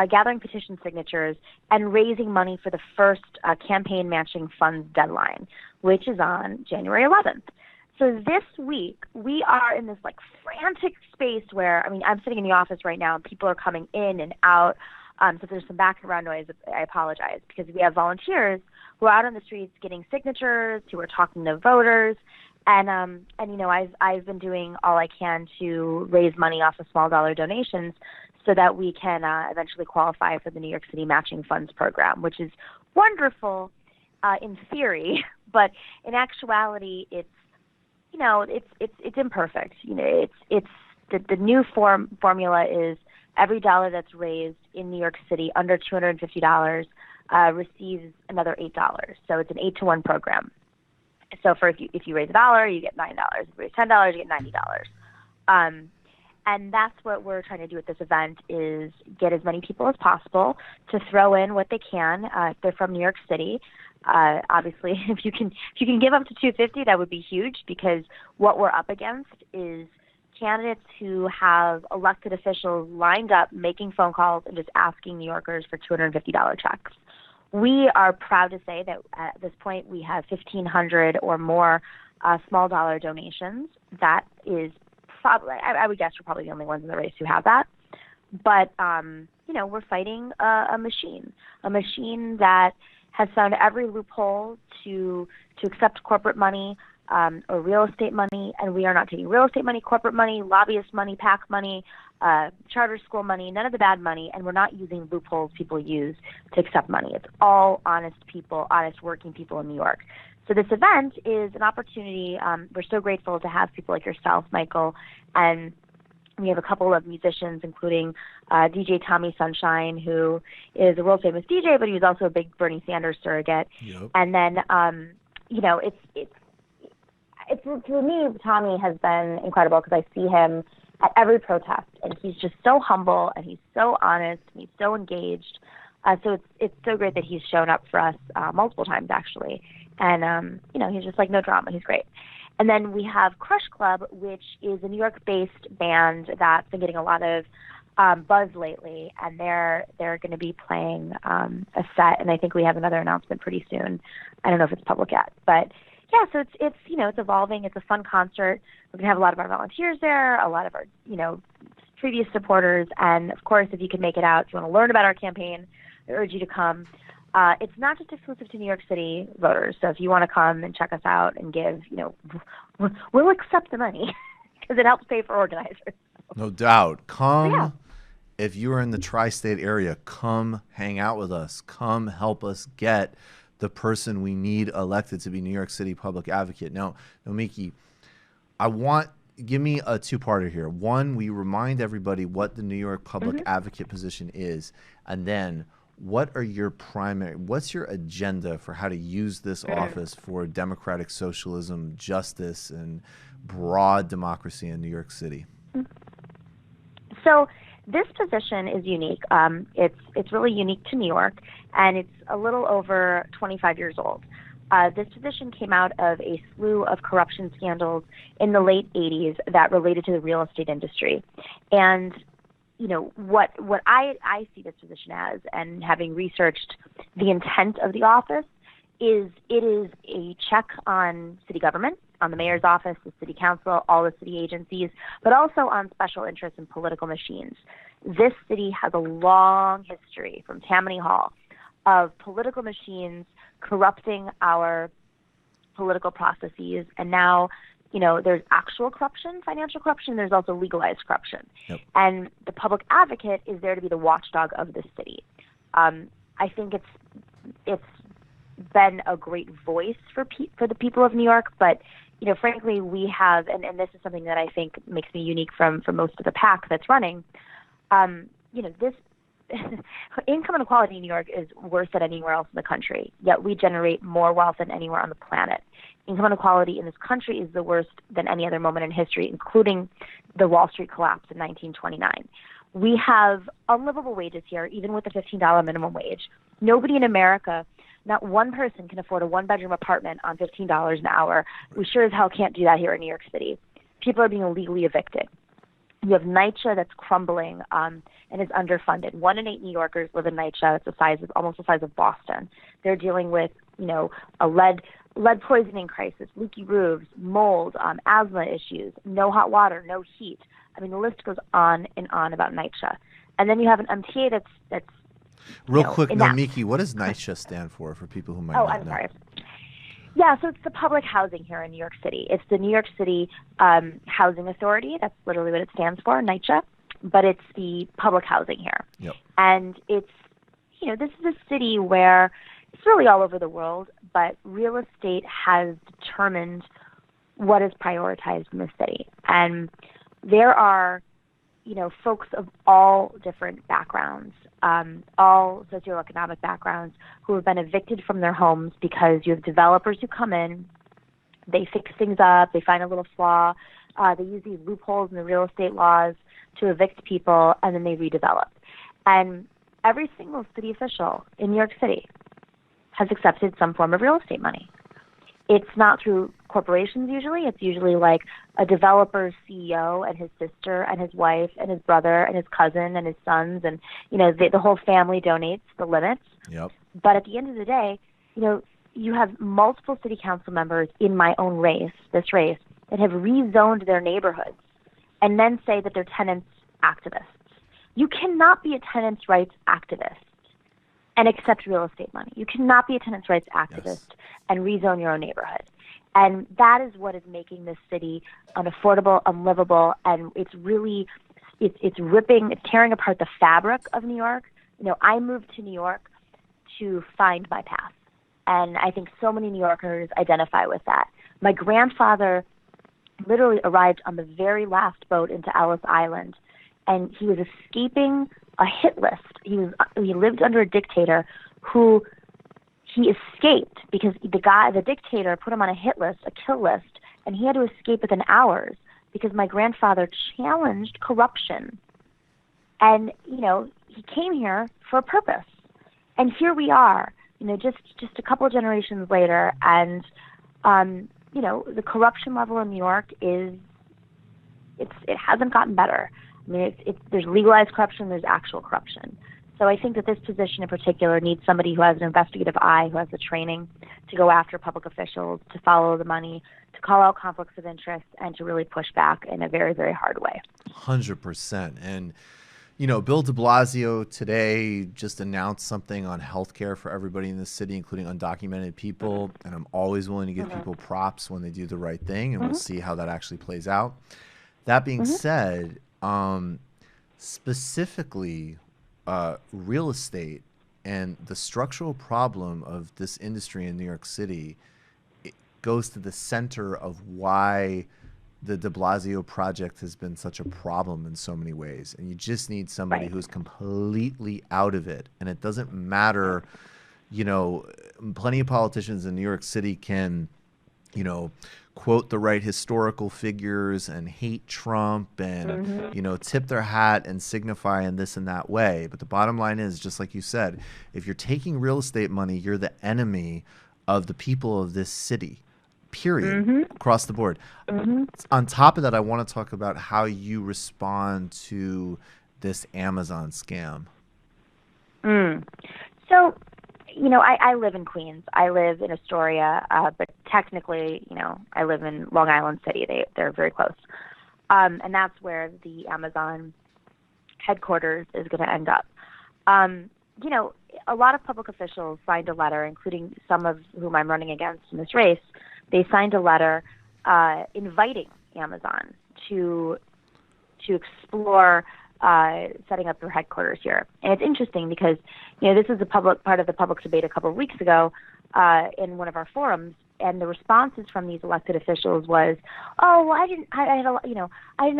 gathering petition signatures and raising money for the first campaign matching funds deadline, which is on January 11th. So this week, we are in this like frantic space where, I mean, I'm sitting in the office right now and people are coming in and out. So if there's some background noise, I apologize, because we have volunteers who are out on the streets getting signatures, who are talking to voters. And you know, I've been doing all I can to raise money off of small dollar donations so that we can eventually qualify for the New York City Matching Funds program, which is wonderful in theory, but in actuality, it's imperfect. You know, it's the new formula is every dollar that's raised in New York City under $250 receives another $8. So it's an 8-to-1 program. So if you raise $1, you get $9. If you raise $10, you get $90. And that's what we're trying to do at this event is get as many people as possible to throw in what they can. If they're from New York City, obviously, if you can give up to $250, that would be huge, because what we're up against is candidates who have elected officials lined up making phone calls and just asking New Yorkers for $250 checks. We are proud to say that at this point we have 1,500 or more small dollar donations. That is probably, I would guess we're probably the only ones in the race who have that. But, you know, we're fighting a machine that has found every loophole to accept corporate money or real estate money, and we are not taking real estate money, corporate money, lobbyist money, PAC money, charter school money, none of the bad money, and we're not using loopholes people use to accept money. It's all honest people, honest working people in New York. So this event is an opportunity. We're so grateful to have people like yourself, Michael, and we have a couple of musicians, including DJ Tommy Sunshine, who is a world-famous DJ, but he was also a big Bernie Sanders surrogate. Yep. And then, you know, it's for me, Tommy has been incredible because I see him at every protest, and he's just so humble, and he's so honest, and he's so engaged. So it's so great that he's shown up for us multiple times, actually. And, you know, he's just like no drama. He's great. And then we have Crush Club, which is a New York-based band that's been getting a lot of buzz lately, and they're going to be playing a set, and I think we have another announcement pretty soon. I don't know if it's public yet, but yeah, so it's you know, it's evolving. It's a fun concert. We're going to have a lot of our volunteers there, a lot of our, you know, previous supporters, and of course, if you can make it out, if you want to learn about our campaign, I urge you to come. It's not just exclusive to New York City voters, so if you want to come and check us out and give, you know, we'll accept the money because it helps pay for organizers.
No doubt. Come. Yeah. If you are in the tri-state area, come hang out with us. Come help us get the person we need elected to be New York City public advocate. Now, Nomiki, give me a two-parter here. One, we remind everybody what the New York public advocate position is, and then what's your agenda for how to use this office for democratic socialism, justice, and broad democracy in New York City?
So this position is unique. It's really unique to New York, and it's a little over 25 years old. This position came out of a slew of corruption scandals in the late 80s that related to the real estate industry. And you know, what I see this position as, and having researched the intent of the office, is it is a check on city government, on the mayor's office, the city council, all the city agencies, but also on special interests and political machines. This city has a long history from Tammany Hall of political machines corrupting our political processes, and now, you know, there's actual corruption, financial corruption, there's also legalized corruption. Yep. And the public advocate is there to be the watchdog of the city. I think it's been a great voice for the people of New York, but, you know, frankly, we have, and this is something that I think makes me unique from most of the PAC that's running, you know, this income inequality in New York is worse than anywhere else in the country, yet we generate more wealth than anywhere on the planet. Income inequality in this country is the worst than any other moment in history, including the Wall Street collapse in 1929. We have unlivable wages here, even with the $15 minimum wage. Nobody in America, not one person, can afford a one-bedroom apartment on $15 an hour. We sure as hell can't do that here in New York City. People are being illegally evicted. You have NYCHA that's crumbling and is underfunded. 1 in 8 New Yorkers live in NYCHA. It's almost the size of Boston. They're dealing with, a lead poisoning crisis, leaky roofs, mold, asthma issues, no hot water, no heat. I mean, the list goes on and on about NYCHA. And then you have an MTA that's
Real quick, Nomiki, what does NYCHA stand for people who might not know?
I'm sorry. Yeah, so it's the public housing here in New York City. It's the New York City Housing Authority. That's literally what it stands for, NYCHA. But it's the public housing here.
Yep.
And it's, this is a city where it's really all over the world, but real estate has determined what is prioritized in the city. And there are, folks of all different backgrounds, all socioeconomic backgrounds, who have been evicted from their homes because you have developers who come in, they fix things up, they find a little flaw, they use these loopholes in the real estate laws to evict people, and then they redevelop. And every single city official in New York City has accepted some form of real estate money. It's not through corporations usually. It's usually like a developer's CEO and his sister and his wife and his brother and his cousin and his sons, and the whole family donates the limits.
Yep.
But at the end of the day, you have multiple city council members in my own race, that have rezoned their neighborhoods and then say that they're tenants activists. You cannot be a tenants' rights activist and accept real estate money. You cannot be a tenants' rights activist and rezone your own neighborhood. And that is what is making this city unaffordable, unlivable, and it's really, it's tearing apart the fabric of New York. I moved to New York to find my path. And I think so many New Yorkers identify with that. My grandfather literally arrived on the very last boat into Ellis Island, and he was escaping a hit list. He lived under a dictator who he escaped because the dictator put him on a hit list, a kill list, and he had to escape within hours because my grandfather challenged corruption. And, he came here for a purpose. And here we are, just a couple of generations later, and, the corruption level in New York it hasn't gotten better. I mean, there's legalized corruption, there's actual corruption. So I think that this position in particular needs somebody who has an investigative eye, who has the training to go after public officials, to follow the money, to call out conflicts of interest, and to really push back in a very, very hard way.
100%. And, Bill de Blasio today just announced something on healthcare for everybody in the city, including undocumented people. And I'm always willing to give people props when they do the right thing, and we'll see how that actually plays out. That being said, specifically, real estate and the structural problem of this industry in New York City, it goes to the center of why the de Blasio project has been such a problem in so many ways. And you just need somebody who's completely out of it. And it doesn't matter, plenty of politicians in New York City can, quote the right historical figures and hate Trump and, tip their hat and signify in this and that way. But the bottom line is, just like you said, if you're taking real estate money, you're the enemy of the people of this city, period, across the board. On top of that, I want to talk about how you respond to this Amazon scam.
So, I live in Queens. I live in Astoria, but technically, I live in Long Island City. They're very close. And that's where the Amazon headquarters is going to end up. A lot of public officials signed a letter, including some of whom I'm running against in this race. They signed a letter inviting Amazon to explore setting up their headquarters here. And it's interesting because, this was a part of the public debate a couple of weeks ago in one of our forums, and the responses from these elected officials was, "Oh, well, I didn't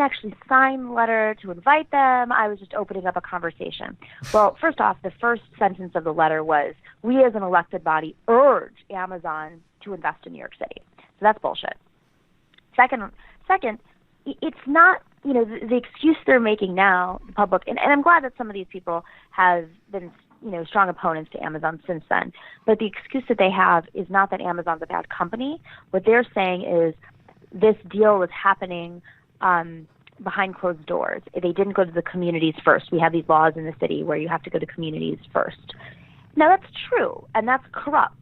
actually sign the letter to invite them. I was just opening up a conversation." Well, first off, the first sentence of the letter was, "We as an elected body urge Amazon to invest in New York City." So that's bullshit. Second, it's not, the excuse they're making now, the public, and I'm glad that some of these people have been, strong opponents to Amazon since then, but the excuse that they have is not that Amazon's a bad company. What they're saying is this deal was happening behind closed doors. They didn't go to the communities first. We have these laws in the city where you have to go to communities first. Now, that's true, and that's corrupt,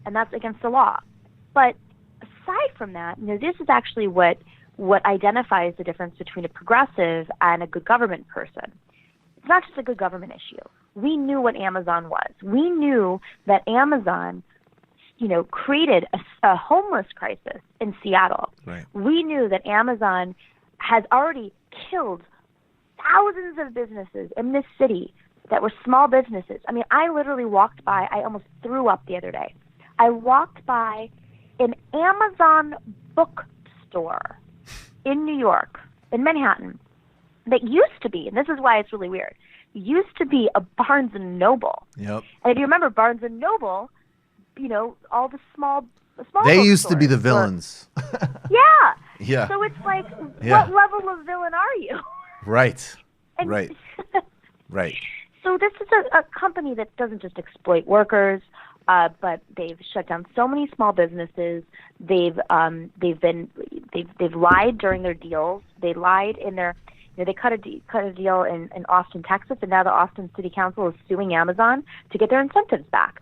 and that's against the law. But aside from that, this is actually what identifies the difference between a progressive and a good government person. It's not just a good government issue. We knew what Amazon was. We knew that Amazon, created a homeless crisis in Seattle.
Right.
We knew that Amazon has already killed thousands of businesses in this city that were small businesses. I mean, I literally walked by, I almost threw up the other day. I walked by an Amazon bookstore in New York, in Manhattan, that used to be, and this is why it's really weird, used to be a Barnes & Noble.
Yep.
And if you remember Barnes & Noble, all the small
they used to be the villains.
Yeah.
Yeah.
So it's like,
Yeah.
what level of villain are you?
Right.
And
Right. Right.
So this is a company that doesn't just exploit workers, but they've shut down so many small businesses. They've lied during their deals. They lied in their, they cut a deal in Austin, Texas, and now the Austin City Council is suing Amazon to get their incentives back.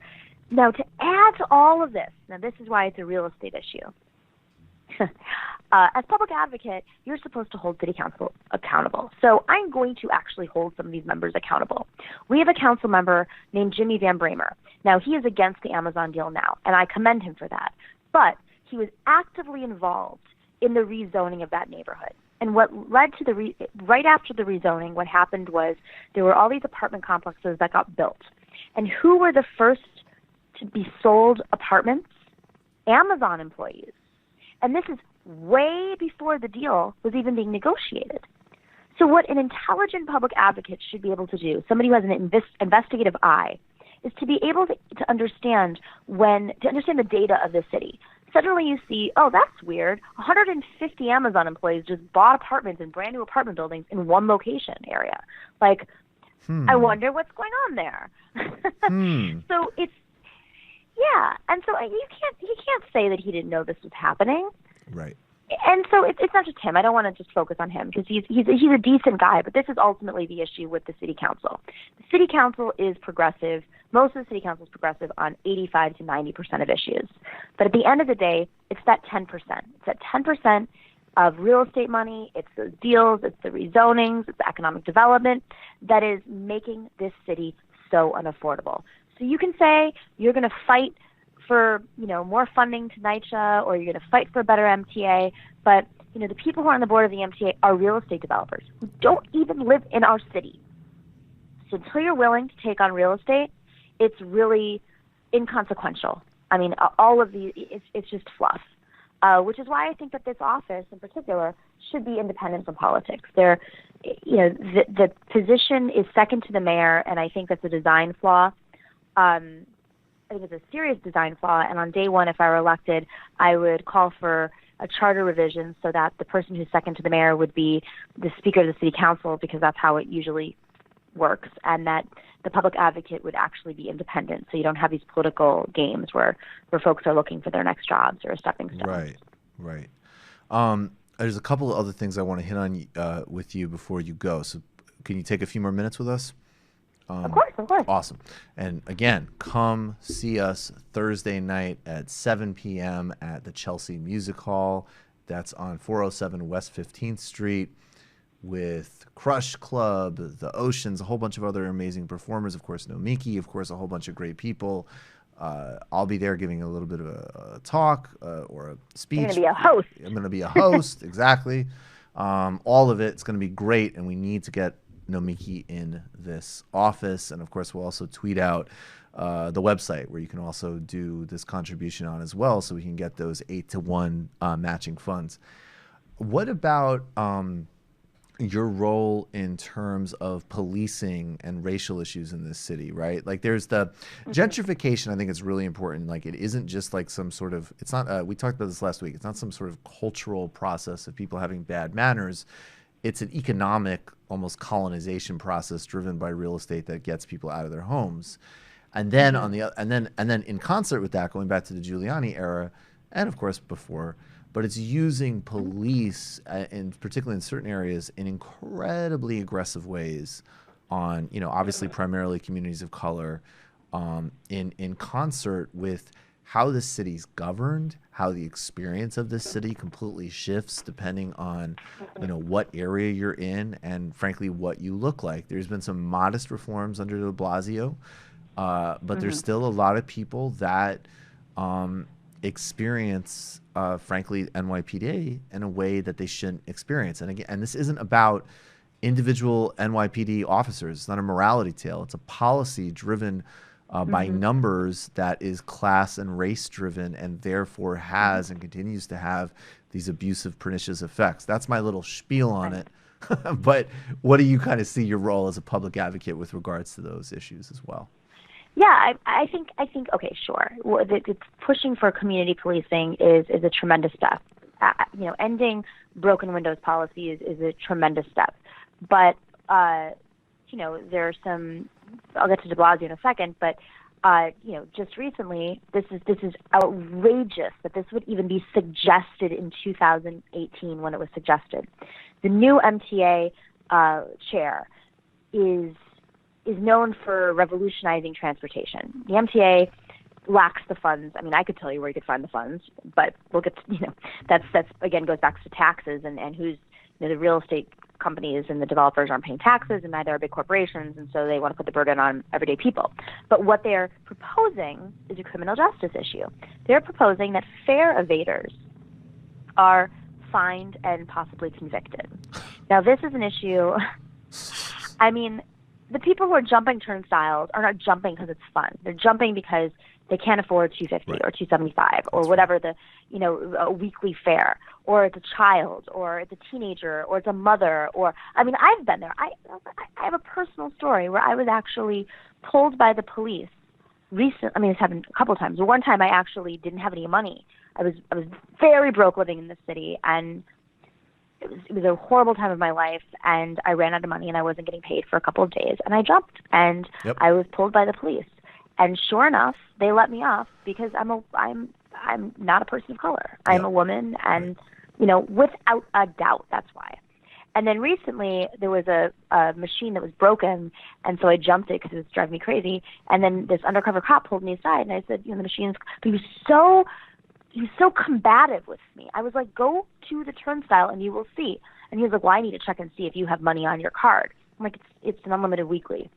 Now, to add to all of this, now this is why it's a real estate issue. As public advocate, you're supposed to hold city council accountable. So I'm going to actually hold some of these members accountable. We have a council member named Jimmy Van Bramer. Now, he is against the Amazon deal now, and I commend him for that. But he was actively involved in the rezoning of that neighborhood. And what led to right after the rezoning, what happened was there were all these apartment complexes that got built. And who were the first to be sold apartments? Amazon employees. And this is way before the deal was even being negotiated. So what an intelligent public advocate should be able to do, somebody who has an investigative eye, is to be able to understand the data of the city. Suddenly you see, oh, that's weird. 150 Amazon employees just bought apartments in brand new apartment buildings in one location area. Like, I wonder what's going on there. So it's, yeah, and so you can't say that he didn't know this was happening.
Right.
And so it's not just him. I don't want to just focus on him because he's a decent guy, but this is ultimately the issue with the city council. The city council is progressive. Most of the city council is progressive on 85 to 90% of issues. But at the end of the day, it's that 10%. It's that 10% of real estate money. It's those deals. It's the rezonings. It's the economic development that is making this city so unaffordable. So you can say you're going to fight for, more funding to NYCHA, or you're going to fight for a better MTA, but, the people who are on the board of the MTA are real estate developers who don't even live in our city. So until you're willing to take on real estate, it's really inconsequential. I mean, all of it's just fluff, which is why I think that this office in particular should be independent from politics. The position is second to the mayor, and I think that's a design flaw. I think it's a serious design flaw, and on day one, if I were elected, I would call for a charter revision so that the person who's second to the mayor would be the Speaker of the City Council, because that's how it usually works, and that the public advocate would actually be independent, so you don't have these political games where folks are looking for their next jobs or a stepping stone.
Right. There's a couple of other things I want to hit on with you before you go, so can you take a few more minutes with us?
Of course.
Awesome. And again, come see us Thursday night at 7 p.m. at the Chelsea Music Hall. That's on 407 West 15th Street with Crush Club, The Oceans, a whole bunch of other amazing performers. Of course, Nomiki, of course, a whole bunch of great people. I'll be there giving a little bit of a talk or a speech.
You're going to be a host.
I'm going to be a host, exactly. All of it's going to be great, and we need to get Nomiki in this office. And of course, we'll also tweet out the website where you can also do this contribution on as well, so we can get those 8-to-1 matching funds. What about your role in terms of policing and racial issues in this city, right? Like, there's the gentrification. I think it's really important. Like, it isn't just like some sort of, it's not, we talked about this last week. It's not some sort of cultural process of people having bad manners. It's an economic, almost colonization process driven by real estate that gets people out of their homes. And then on the and then in concert with that, going back to the Giuliani era, and of course before, but it's using police, and particularly in certain areas, in incredibly aggressive ways on, obviously primarily communities of color, in concert with how the city's governed, how the experience of this city completely shifts depending on, what area you're in and frankly what you look like. There's been some modest reforms under de Blasio, but there's still a lot of people that experience, frankly, NYPD in a way that they shouldn't experience. And again, this isn't about individual NYPD officers. It's not a morality tale. It's a policy driven by numbers that is class and race driven, and therefore has and continues to have these abusive, pernicious effects. That's my little spiel on it. But what do you kind of see your role as a public advocate with regards to those issues as well?
Yeah, I think okay, sure. It's pushing for community policing is a tremendous step. Ending broken windows policies is a tremendous step. But there are some. I'll get to de Blasio in a second, but just recently, this is outrageous that this would even be suggested in 2018 when it was suggested. The new MTA chair is known for revolutionizing transportation. The MTA lacks the funds. I mean, I could tell you where you could find the funds, but we'll get to, that's again goes back to taxes and who's the real estate companies and the developers aren't paying taxes, and neither are big corporations, and so they want to put the burden on everyday people. But what they're proposing is a criminal justice issue. They're proposing that fare evaders are fined and possibly convicted. Now, this is an issue. I mean, the people who are jumping turnstiles are not jumping because it's fun. They're jumping because they can't afford $250 or $275 or whatever a weekly fare, or it's a child, or it's a teenager, or it's a mother, or I've been there. I have a personal story where I was actually pulled by the police it's happened a couple of times. One time I actually didn't have any money. I was very broke living in the city, and it was a horrible time of my life, and I ran out of money and I wasn't getting paid for a couple of days, and I jumped, and I was pulled by the police. And sure enough, they let me off because I'm not a person of color. I'm a woman, and without a doubt, that's why. And then recently there was a machine that was broken, and so I jumped it because it was driving me crazy. And then this undercover cop pulled me aside, and I said, the machine's. But he was so combative with me. I was like, go to the turnstile and you will see. And he was like, well, I need to check and see if you have money on your card. I'm like, it's an unlimited weekly.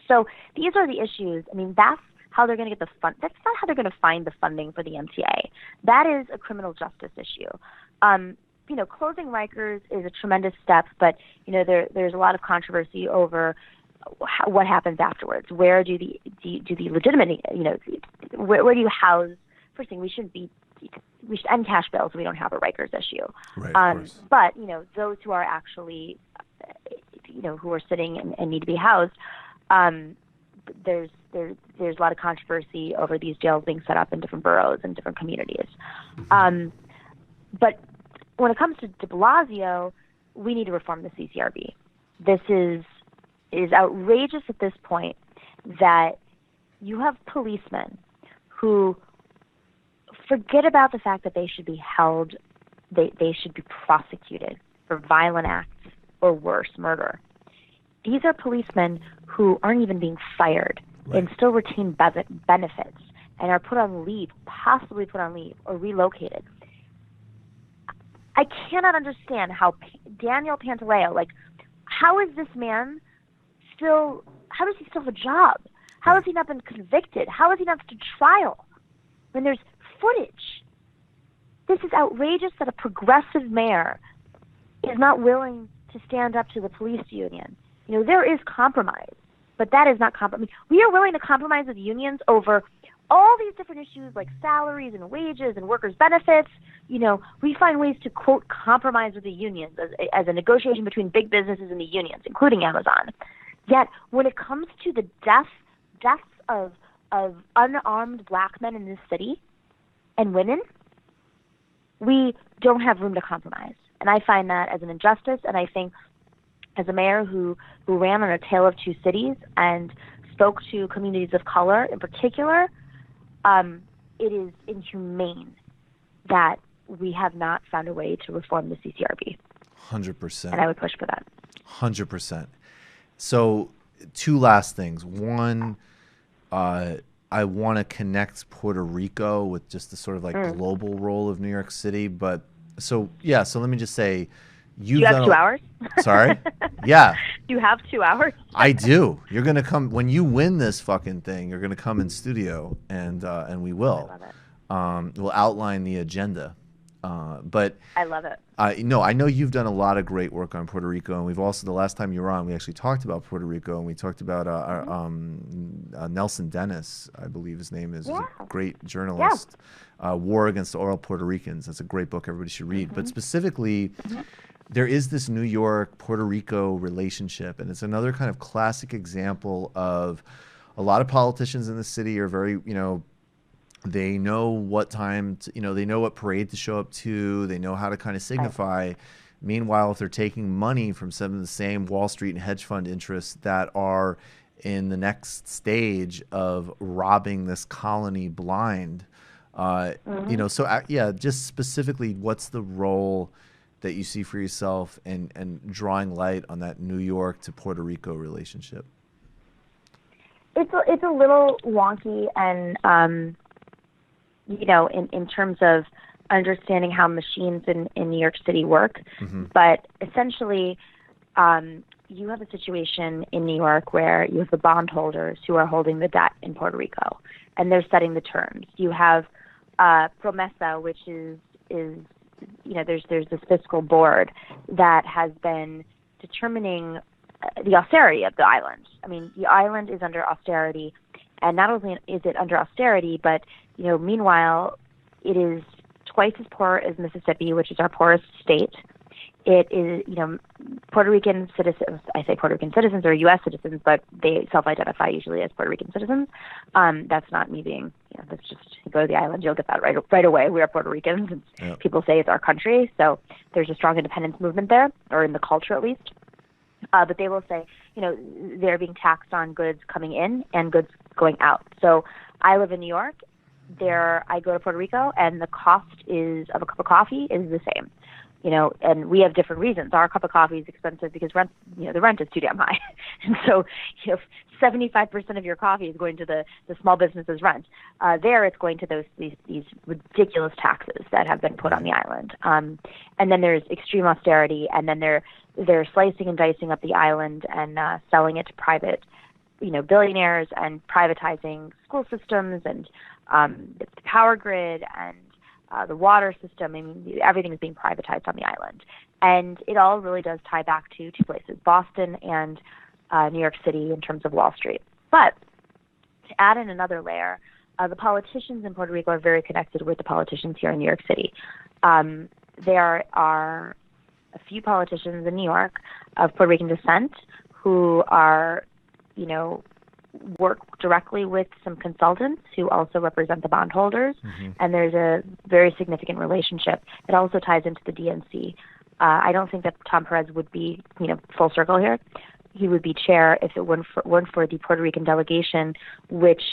So these are the issues. I mean, that's how they're going to get the fund. That's not how they're going to find the funding for the MTA. That is a criminal justice issue. Closing Rikers is a tremendous step, but there's a lot of controversy over what happens afterwards. Where do the legitimate, where do you house? First thing, we should end cash bail so we don't have a Rikers issue.
Right,
but those who are actually, who are sitting and need to be housed. There's a lot of controversy over these jails being set up in different boroughs and different communities. But when it comes to de Blasio, we need to reform the CCRB. This is outrageous at this point that you have policemen who forget about the fact that they should be held, they should be prosecuted for violent acts or worse, murder. These are policemen who aren't even being fired and still retain benefits and are put on leave, possibly put on leave or relocated. I cannot understand how Daniel Pantaleo, how is this man how does he still have a job? How has he not been convicted? How has he not been to trial when there's footage? This is outrageous that a progressive mayor is not willing to stand up to the police union. There is compromise, but that is not compromise. We are willing to compromise with unions over all these different issues like salaries and wages and workers' benefits. We find ways to, quote, compromise with the unions as a negotiation between big businesses and the unions, including Amazon. Yet, when it comes to the deaths of unarmed black men in this city and women, we don't have room to compromise. And I find that as an injustice, and I think as a mayor who ran on a tale of two cities and spoke to communities of color in particular, it is inhumane that we have not found a way to reform the CCRB.
100%.
And I would push for that.
100%. So, two last things. One, I want to connect Puerto Rico with just the sort of like global role of New York City. But so let me just say,
do you have 2 hours?
Sorry? Yeah.
Do you have 2 hours?
I do. You're going to come when you win this fucking thing. You're going to come in studio and we will.
I love it.
We'll outline the agenda. But
I love it.
I know you've done a lot of great work on Puerto Rico, and we've also, the last time you were on, we actually talked about Puerto Rico, and we talked about Nelson Dennis, I believe his name is, a great journalist. War Against All Puerto Ricans. That's a great book everybody should read. But specifically, there is this New York-Puerto Rico relationship, and it's another kind of classic example of a lot of politicians in the city are very, they know what time, they know what parade to show up to. They know how to kind of signify. Meanwhile, if they're taking money from some of the same Wall Street and hedge fund interests that are in the next stage of robbing this colony blind, just specifically, what's the role that you see for yourself and drawing light on that New York to Puerto Rico relationship?
It's a little wonky and, in terms of understanding how machines in New York City work. But essentially, you have a situation in New York where you have the bondholders who are holding the debt in Puerto Rico, and they're setting the terms. You have Promesa, which is there's this fiscal board that has been determining the austerity of the island. I mean, the island is under austerity, and not only is it under austerity, but meanwhile, it is twice as poor as Mississippi, which is our poorest state. It is, Puerto Rican citizens, I say Puerto Rican citizens or U.S. citizens, but they self-identify usually as Puerto Rican citizens. That's not me being, that's just, you go to the island, you'll get that right away. We are Puerto Ricans, and people say it's our country, so there's a strong independence movement there, or in the culture at least. But they will say, they're being taxed on goods coming in and goods going out. So I live in New York. I go to Puerto Rico, and the cost of a cup of coffee is the same. And we have different reasons. Our cup of coffee is expensive because the rent is too damn high. And so, 75% of your coffee is going to the small businesses' rent. There, it's going to these ridiculous taxes that have been put on the island. And then there's extreme austerity, and then they're slicing and dicing up the island and selling it to private, billionaires, and privatizing school systems and the power grid and the water system. I mean, everything is being privatized on the island. And it all really does tie back to two places, Boston and New York City in terms of Wall Street. But to add in another layer, the politicians in Puerto Rico are very connected with the politicians here in New York City. There are a few politicians in New York of Puerto Rican descent who are, work directly with some consultants who also represent the bondholders, and there's a very significant relationship. It also ties into the DNC. I don't think that Tom Perez would be, full circle here. He would be chair if it weren't for the Puerto Rican delegation, which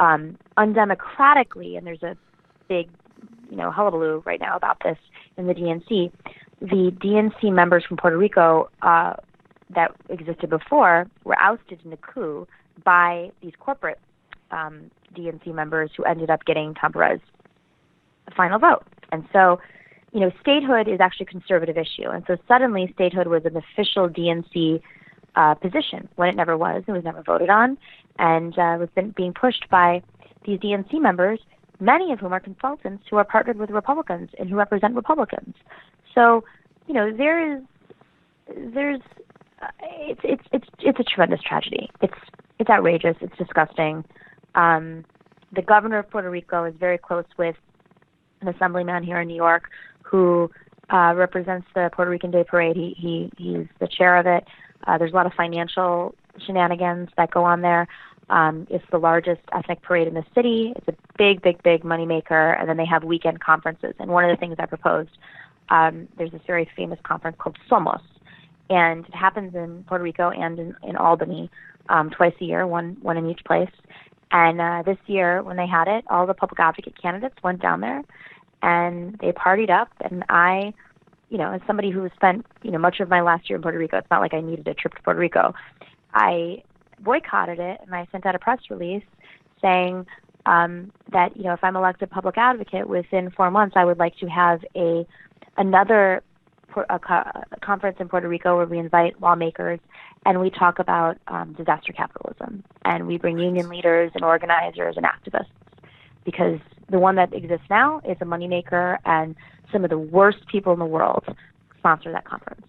undemocratically, and there's a big, hullabaloo right now about this in the DNC. The DNC members from Puerto Rico that existed before were ousted in a coup by these corporate DNC members who ended up getting Tom Perez the final vote. And so, statehood is actually a conservative issue. And so suddenly statehood was an official DNC position when it never was. It was never voted on, and was being pushed by these DNC members, many of whom are consultants who are partnered with Republicans and who represent Republicans. So, it's a tremendous tragedy. It's outrageous. It's disgusting. The governor of Puerto Rico is very close with an assemblyman here in New York who represents the Puerto Rican Day Parade. He's the chair of it. There's a lot of financial shenanigans that go on there. It's the largest ethnic parade in the city. It's a big, big, big moneymaker. And then they have weekend conferences. And one of the things I proposed, there's this very famous conference called Somos. And it happens in Puerto Rico and in Albany twice a year, one in each place. And this year, when they had it, all the public advocate candidates went down there, and they partied up. And I, as somebody who spent, much of my last year in Puerto Rico, it's not like I needed a trip to Puerto Rico. I boycotted it, and I sent out a press release saying that, if I'm elected public advocate within 4 months, I would like to have another conference in Puerto Rico where we invite lawmakers and we talk about disaster capitalism, and we bring union leaders and organizers and activists, because the one that exists now is a moneymaker, and some of the worst people in the world sponsor that conference.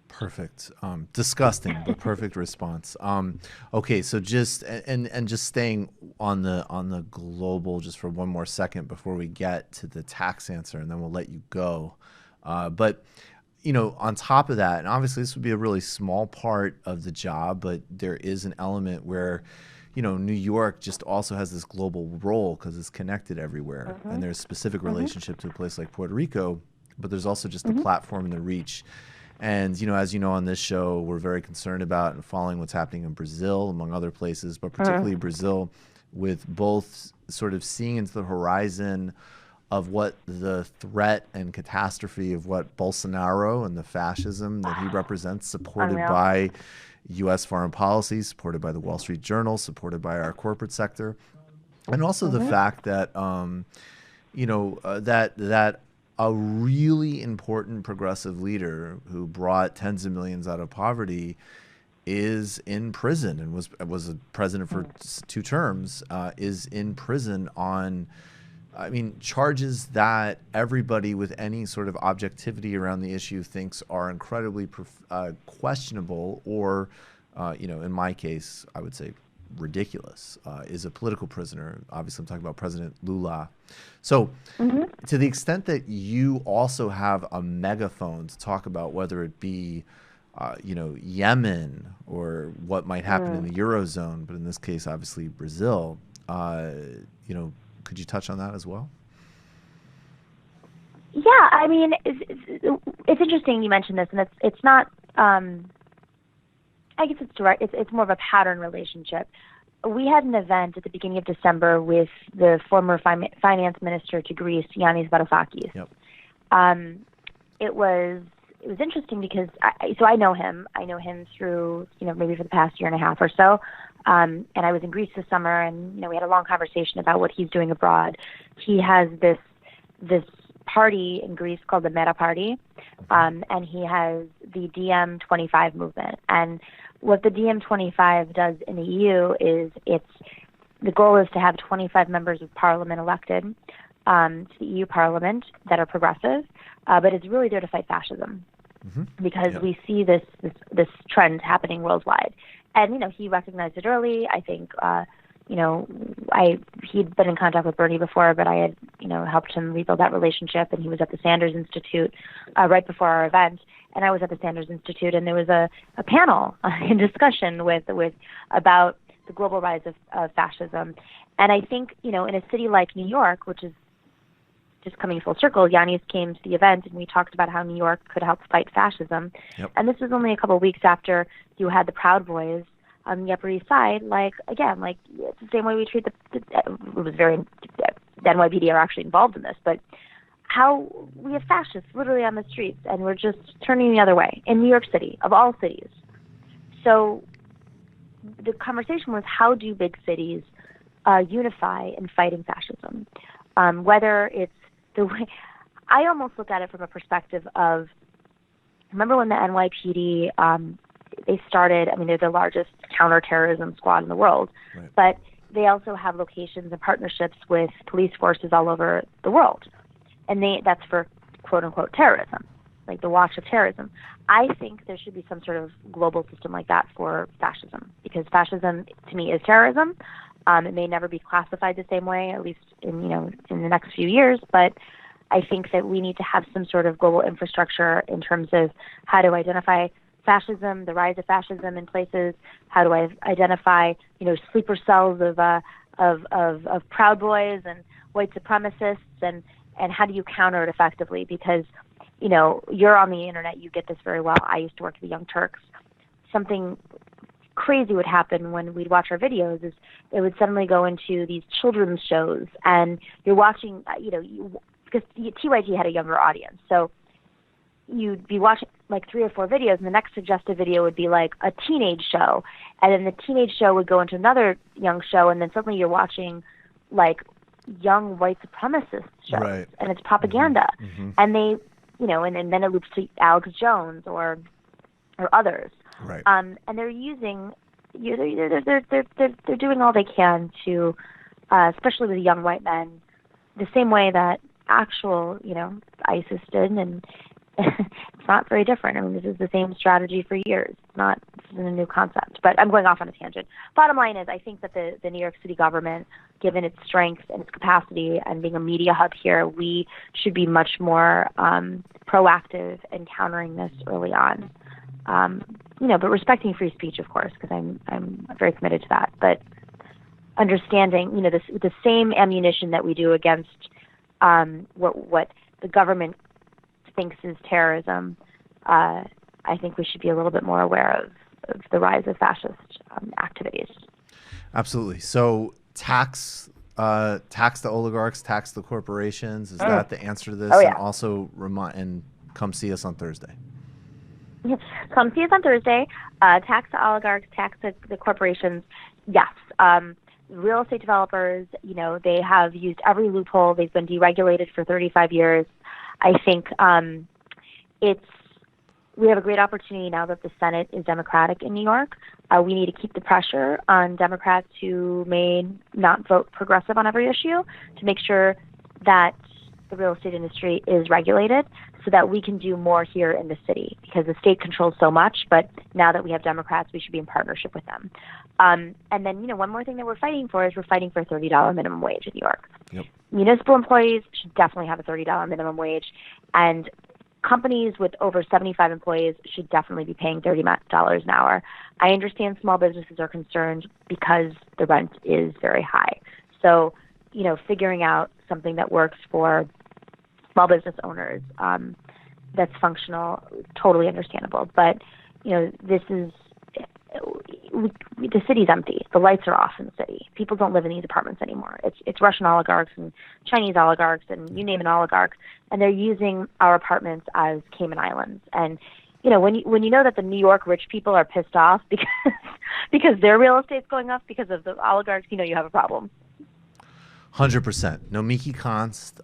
Perfect. Disgusting, but perfect response. Okay, so just staying on the global just for one more second before we get to the tax answer, and then we'll let you go. But on top of that, and obviously this would be a really small part of the job, but there is an element where, New York just also has this global role because it's connected everywhere, and there's a specific relationship to a place like Puerto Rico, but there's also just the platform and the reach. And, as you know, on this show, we're very concerned about and following what's happening in Brazil, among other places, but particularly Brazil, with both sort of seeing into the horizon of what the threat and catastrophe of what Bolsonaro and the fascism that he represents, supported by U.S. foreign policy, supported by the Wall Street Journal, supported by our corporate sector, and also the fact that, that a really important progressive leader who brought tens of millions out of poverty is in prison and was a president for 2 terms, is in prison on, charges that everybody with any sort of objectivity around the issue thinks are incredibly questionable, or, in my case, I would say ridiculous, is a political prisoner. Obviously, I'm talking about President Lula. So to the extent that you also have a megaphone to talk about whether it be, Yemen or what might happen in the Eurozone, but in this case, obviously Brazil, could you touch on that as well?
Yeah, it's interesting you mentioned this, and it's not. I guess it's direct. It's more of a pattern relationship. We had an event at the beginning of December with the former finance minister to Greece, Yanis Varoufakis.
Yep.
It was interesting because I know him. I know him through maybe for the past year and a half or so. And I was in Greece this summer, and we had a long conversation about what he's doing abroad. He has this party in Greece called the Meta Party, and he has the DM25 movement. And what the DM25 does in the EU is the goal is to have 25 members of parliament elected to the EU Parliament that are progressive, but it's really there to fight fascism, because we see this trend happening worldwide. And he recognized it early. I think he'd been in contact with Bernie before, but I had helped him rebuild that relationship, and he was at the Sanders Institute right before our event, and I was at the Sanders Institute, and there was a panel in discussion with about the global rise of fascism. And I think in a city like New York, which is just coming full circle, Yanis came to the event, and we talked about how New York could help fight fascism. Yep. And this was only a couple of weeks after you had the Proud Boys on the Upper East Side. It's the same way we treat it was very, the NYPD are actually involved in this, but how we have fascists literally on the streets, and we're just turning the other way in New York City, of all cities. So the conversation was, how do big cities unify in fighting fascism? Whether it's the way, I almost look at it from a perspective of, remember when the NYPD, they started, they're the largest counterterrorism squad in the world, right, but they also have locations and partnerships with police forces all over the world. And that's for quote unquote terrorism, like the watch of terrorism. I think there should be some sort of global system like that for fascism, because fascism to me is terrorism. It may never be classified the same way, at least in the next few years, but I think that we need to have some sort of global infrastructure in terms of how to identify fascism, the rise of fascism in places. How do I identify, sleeper cells of Proud Boys and white supremacists, and how do you counter it effectively? Because, you're on the internet, you get this very well. I used to work at the Young Turks. Something crazy would happen when we'd watch our videos is it would suddenly go into these children's shows, and you're watching, because TYT had a younger audience. So you'd be watching like 3 or 4 videos, and the next suggested video would be like a teenage show, and then the teenage show would go into another young show, and then suddenly you're watching like young white supremacist shows,
Right.
and it's propaganda, and they, you know, and then it loops to Alex Jones or others,
Right.
and they're using, they're doing all they can to, especially with young white men, the same way that actual, you know, ISIS did, and it's not very different. I mean, this is the same strategy for years. This isn't a new concept. But I'm going off on a tangent. Bottom line is, I think that the New York City government, given its strength and its capacity and being a media hub here, we should be much more proactive in countering this early on. You know, but respecting free speech, of course, because I'm very committed to that. But understanding, you know, the same ammunition that we do against what the government thinks is terrorism, I think we should be a little bit more aware of the rise of fascist activities.
Absolutely. So tax the oligarchs, tax the corporations. Is that the answer to this?
Oh, yeah.
And also come see us on Thursday.
Come see us on Thursday. Tax the oligarchs, tax the corporations. Yes. Real estate developers, you know, they have used every loophole. They've been deregulated for 35 years. I think we have a great opportunity now that the Senate is Democratic in New York. We need to keep the pressure on Democrats who may not vote progressive on every issue to make sure that the real estate industry is regulated so that we can do more here in the city, because the state controls so much, but now that we have Democrats, we should be in partnership with them. And then, you know, one more thing that we're fighting for is we're fighting for a $30 minimum wage in New York.
Yep.
Municipal employees should definitely have a $30 minimum wage, and companies with over 75 employees should definitely be paying $30 an hour. I understand small businesses are concerned because the rent is very high. So, you know, figuring out something that works for small business owners that's functional, totally understandable. But, you know, the city's empty. The lights are off in the city. People don't live in these apartments anymore. It's Russian oligarchs and Chinese oligarchs and you name an oligarch, and they're using our apartments as Cayman Islands. And you know, when you know that the New York rich people are pissed off because their real estate's going up because of the oligarchs, you know you have a problem.
100%. Nomiki Konst,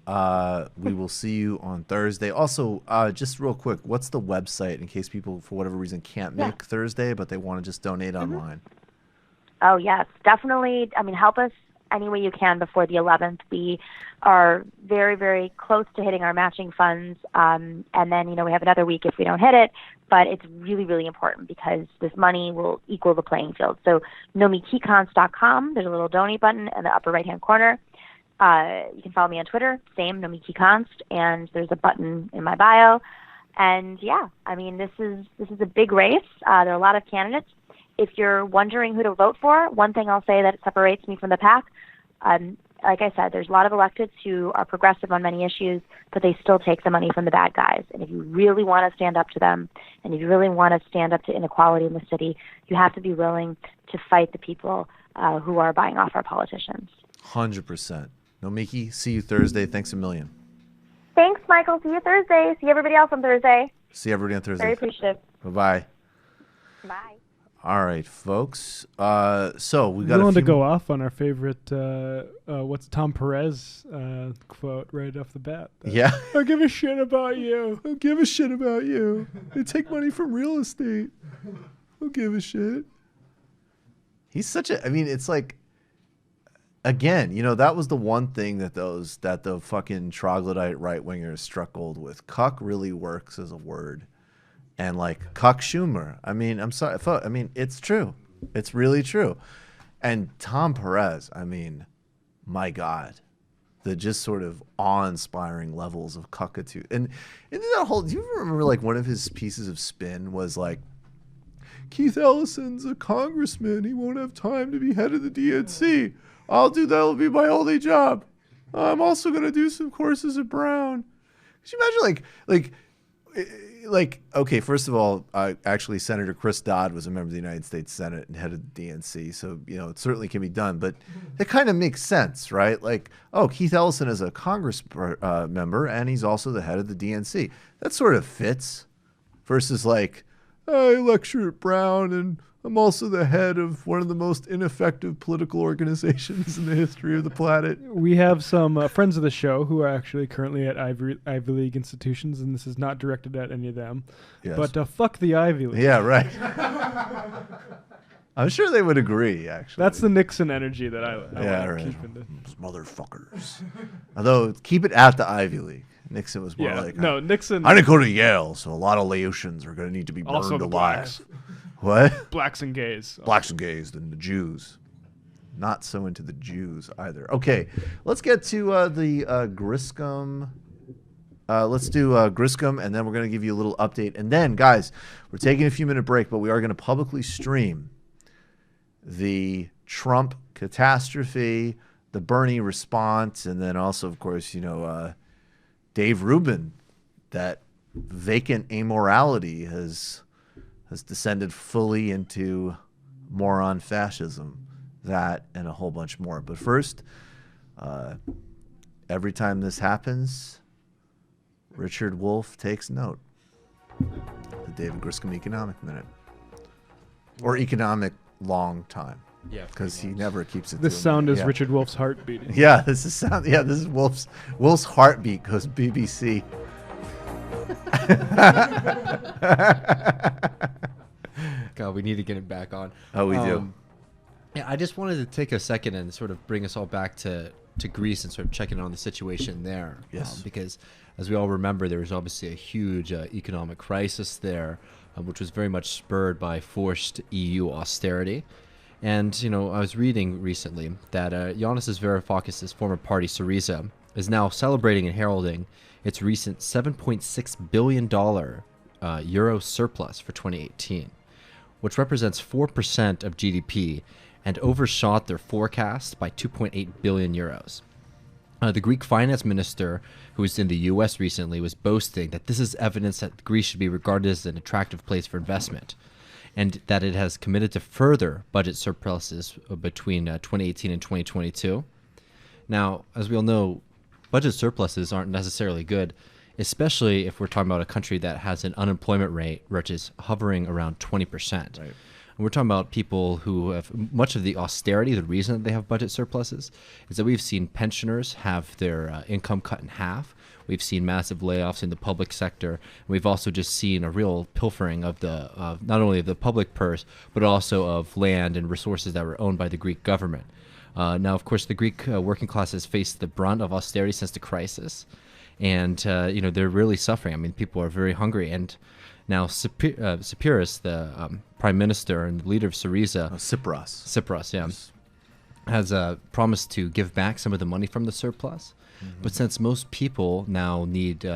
we will see you on Thursday. Also, just real quick, what's the website in case people, for whatever reason, can't make Thursday, but they want to just donate online?
Oh, yes, definitely. I mean, help us any way you can before the 11th. We are very, very close to hitting our matching funds. And then, you know, we have another week if we don't hit it. But it's really, really important because this money will equal the playing field. So nomikikonst.com, there's a little donate button in the upper right-hand corner. You can follow me on Twitter, same, Nomiki Konst, and there's a button in my bio. And yeah, I mean, this is a big race. There are a lot of candidates. If you're wondering who to vote for, one thing I'll say that separates me from the pack, like I said, there's a lot of electeds who are progressive on many issues, but they still take the money from the bad guys. And if you really want to stand up to them, and if you really want to stand up to inequality in the city, you have to be willing to fight the people who are buying off our politicians.
100%. Nomiki, see you Thursday. Thanks a million.
Thanks, Michael. See you Thursday. See everybody else on Thursday.
See everybody on Thursday.
Very appreciative.
Bye-bye.
Bye.
All right, folks. So we got
to go off on our favorite, what's Tom Perez quote right off the bat.
Yeah.
I don't give a shit about you. I don't give a shit about you. They take money from real estate. I don't give a shit.
He's such a, I mean, it's like, again, you know, that was the one thing that the fucking troglodyte right-wingers struck gold with. Cuck really works as a word. And like Cuck Schumer, I mean, I'm sorry, I mean, it's true. It's really true. And Tom Perez, I mean, my God, the just sort of awe-inspiring levels of cuckitude. And that whole, do you remember like one of his pieces of spin was like, Keith Ellison's a congressman. He won't have time to be head of the DNC. That'll be my only job. I'm also going to do some courses at Brown. Could you imagine like, okay, first of all, actually, Senator Chris Dodd was a member of the United States Senate and head of the DNC. So, it certainly can be done. But it kind of makes sense, right? Like, oh, Keith Ellison is a Congress member, and he's also the head of the DNC. That sort of fits versus like, I lecture at Brown, and I'm also the head of one of the most ineffective political organizations in the history of the planet.
We have some friends of the show who are actually currently at Ivy League institutions, and this is not directed at any of them.
Yes.
But fuck the Ivy League.
Yeah, right. I'm sure they would agree, actually.
That's the Nixon energy that I
right.
keep into.
Those motherfuckers. Although, keep it at the Ivy League. Nixon was more like,
Nixon.
I didn't go to Yale, so a lot of Laotians are going to need to be burned
Also the
alive.
blacks.
What?
Blacks and gays.
Blacks and gays, then the Jews. Not so into the Jews either. Okay, let's get to the Griscom. Let's do Griscom, and then we're going to give you a little update. And then, guys, we're taking a few-minute break, but we are going to publicly stream the Trump catastrophe, the Bernie response, and then also, of course, Dave Rubin, that vacant amorality has descended fully into moron fascism. That and a whole bunch more. But first, every time this happens, Richard Wolff takes note. The David Griscom Economic Minute. Or Economic Long Time.
Yeah,
because he never keeps it.
This
to
sound is
yeah.
Richard Wolff's heart beating.
Yeah, this is sound. Yeah, this is Wolff's heartbeat goes BBC.
God, we need to get him back on.
Oh, we do.
Yeah, I just wanted to take a second and sort of bring us all back to Greece and sort of check in on the situation there.
Yes.
Because as we all remember, there was obviously a huge economic crisis there, which was very much spurred by forced EU austerity. And, I was reading recently that Yanis Varoufakis' former party, Syriza, is now celebrating and heralding its recent $7.6 billion euro surplus for 2018, which represents 4% of GDP and overshot their forecast by 2.8 billion euros. The Greek finance minister, who was in the U.S. recently, was boasting that this is evidence that Greece should be regarded as an attractive place for investment, and that it has committed to further budget surpluses between 2018 and 2022. Now, as we all know, budget surpluses aren't necessarily good, especially if we're talking about a country that has an unemployment rate which is hovering around 20%. Right. And we're talking about people who have much of the austerity. The reason that they have budget surpluses is that we've seen pensioners have their income cut in half. We've seen massive layoffs in the public sector. We've also just seen a real pilfering of the not only of the public purse, but also of land and resources that were owned by the Greek government. Now, of course, the Greek working class has faced the brunt of austerity since the crisis. And, they're really suffering. I mean, people are very hungry. And now Tsipras, the prime minister and the leader of Syriza... Tsipras, yeah. Has promised to give back some of the money from the surplus. Mm-hmm. But since most people now need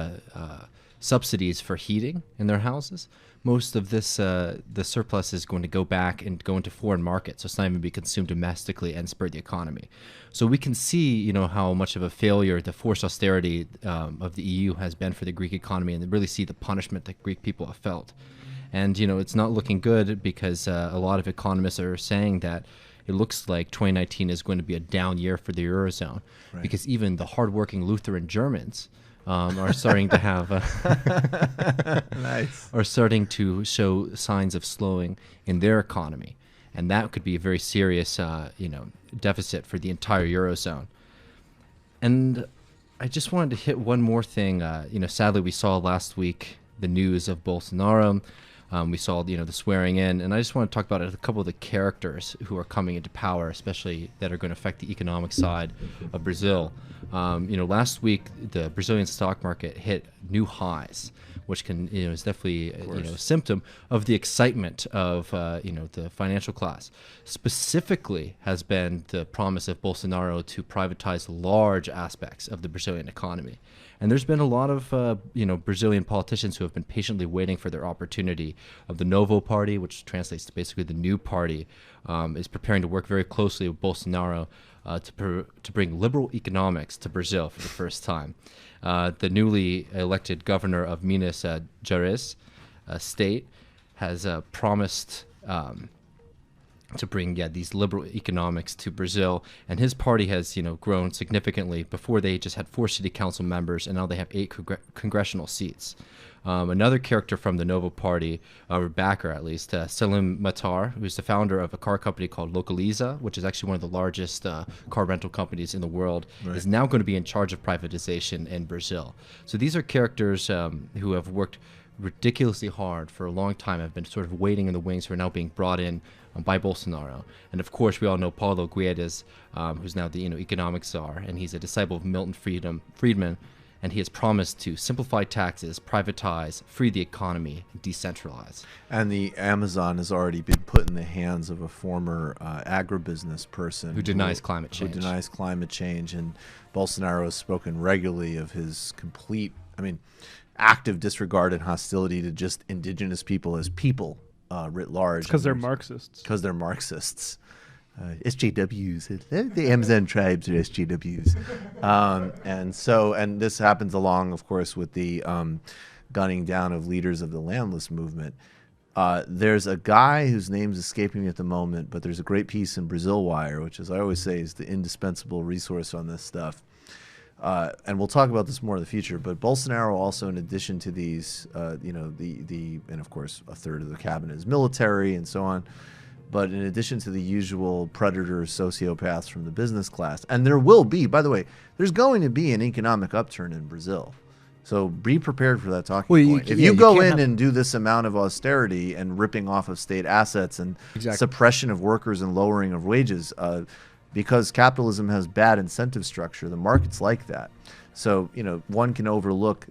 subsidies for heating in their houses, most of this, the surplus is going to go back and go into foreign markets. So it's not even be consumed domestically and spur the economy. So we can see, how much of a failure the forced austerity of the EU has been for the Greek economy, and really see the punishment that Greek people have felt. And, it's not looking good because a lot of economists are saying that it looks like 2019 is going to be a down year for the Eurozone, right, because even the hardworking Lutheran Germans are starting to have are starting to show signs of slowing in their economy, and that could be a very serious deficit for the entire Eurozone. And I just wanted to hit one more thing. Sadly, we saw last week the news of Bolsonaro. We saw the swearing in, and I just want to talk about a couple of the characters who are coming into power, especially that are going to affect the economic side of Brazil. Last week the Brazilian stock market hit new highs, which is definitely a symptom of the excitement of the financial class. Specifically, has been the promise of Bolsonaro to privatize large aspects of the Brazilian economy. And there's been a lot of Brazilian politicians who have been patiently waiting for their opportunity. Of the Novo Party, which translates to basically the new party, is preparing to work very closely with Bolsonaro to bring liberal economics to Brazil for the first time. The newly elected governor of Minas Gerais state has promised to bring these liberal economics to Brazil, and his party has grown significantly. Before they just had 4 city council members, and now they have 8 congressional seats. Another character from the Novo Party, or backer at least, Selim Matar, who's the founder of a car company called Localiza, which is actually one of the largest car rental companies in the world, is now going to be in charge of privatization in Brazil. So these are characters who have worked ridiculously hard for a long time, have been sort of waiting in the wings, who are now being brought in by Bolsonaro. And of course, we all know Paulo Guedes, who's now the economic czar, and he's a disciple of Milton Friedman, and he has promised to simplify taxes, privatize, free the economy, and decentralize.
And the Amazon has already been put in the hands of a former agribusiness person
who denies climate change.
And Bolsonaro has spoken regularly of his complete, active disregard and hostility to just indigenous people as people writ large.
Because they're Marxists.
Because they're Marxists. SJWs. The Amazon tribes are SJWs. And this happens along, of course, with the gunning down of leaders of the landless movement. There's a guy whose name's escaping me at the moment, but there's a great piece in Brazil Wire, which, as I always say, is the indispensable resource on this stuff. And we'll talk about this more in the future. But Bolsonaro also, in addition to these, and of course, a third of the cabinet is military and so on. But in addition to the usual predator sociopaths from the business class, and there will be, by the way, there's going to be an economic upturn in Brazil. So be prepared for that talking point. If you go in and do this amount of austerity and ripping off of state assets and suppression of workers and lowering of wages, because capitalism has bad incentive structure, the market's like that. So, one can overlook.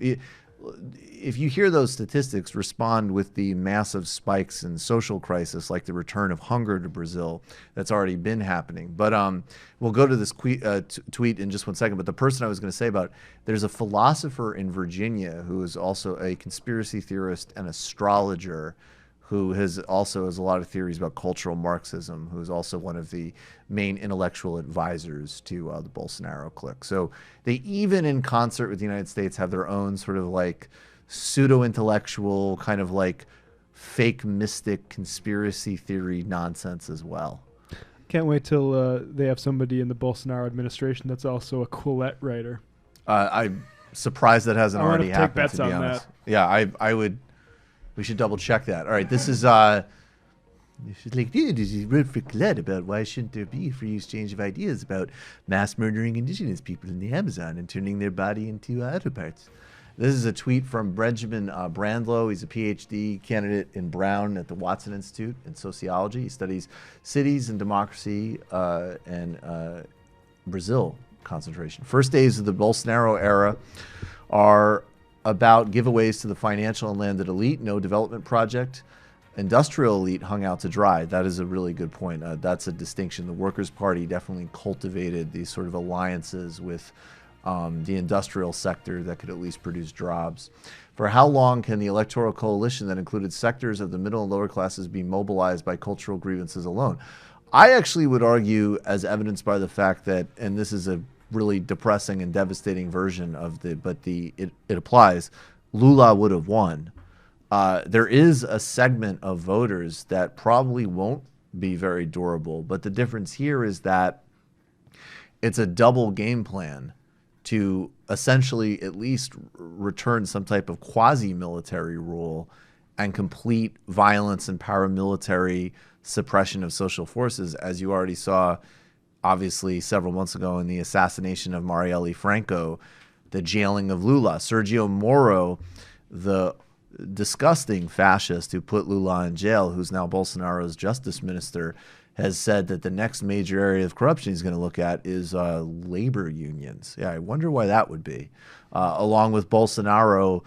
If you hear those statistics, respond with the massive spikes in social crisis, like the return of hunger to Brazil, that's already been happening. But we'll go to this tweet in just one second. But the person I was going to say about, there's a philosopher in Virginia who is also a conspiracy theorist and astrologer, who has a lot of theories about cultural Marxism, who is also one of the main intellectual advisors to the Bolsonaro clique. So they, even in concert with the United States, have their own sort of like pseudo-intellectual, kind of like fake mystic conspiracy theory nonsense as well.
Can't wait till they have somebody in the Bolsonaro administration that's also a Quillette writer.
I'm surprised that hasn't already happened,
bets
to be
on
honest.
that.
Yeah, I would. We should double check that. All right, this is like, dude, you wrote for Quillette about why shouldn't there be free exchange of ideas about mass murdering indigenous people in the Amazon and turning their body into auto parts. This is a tweet from Benjamin Brandlow. He's a PhD candidate in Brown at the Watson Institute in sociology. He studies cities and democracy and Brazil concentration. First days of the Bolsonaro era are about giveaways to the financial and landed elite, no development project. Industrial elite hung out to dry. That is a really good point. That's a distinction. The Workers' Party definitely cultivated these sort of alliances with the industrial sector that could at least produce jobs. For how long can the electoral coalition that included sectors of the middle and lower classes be mobilized by cultural grievances alone? I actually would argue, as evidenced by the fact that, and this is a really depressing and devastating version of it applies, Lula would have won. There is a segment of voters that probably won't be very durable, but the difference here is that it's a double game plan to essentially at least return some type of quasi-military rule and complete violence and paramilitary suppression of social forces, as you already saw obviously several months ago in the assassination of Marielle Franco, the jailing of Lula. Sergio Moro, the disgusting fascist who put Lula in jail, who's now Bolsonaro's justice minister, has said that the next major area of corruption he's going to look at is labor unions. Yeah, I wonder why that would be. Along with Bolsonaro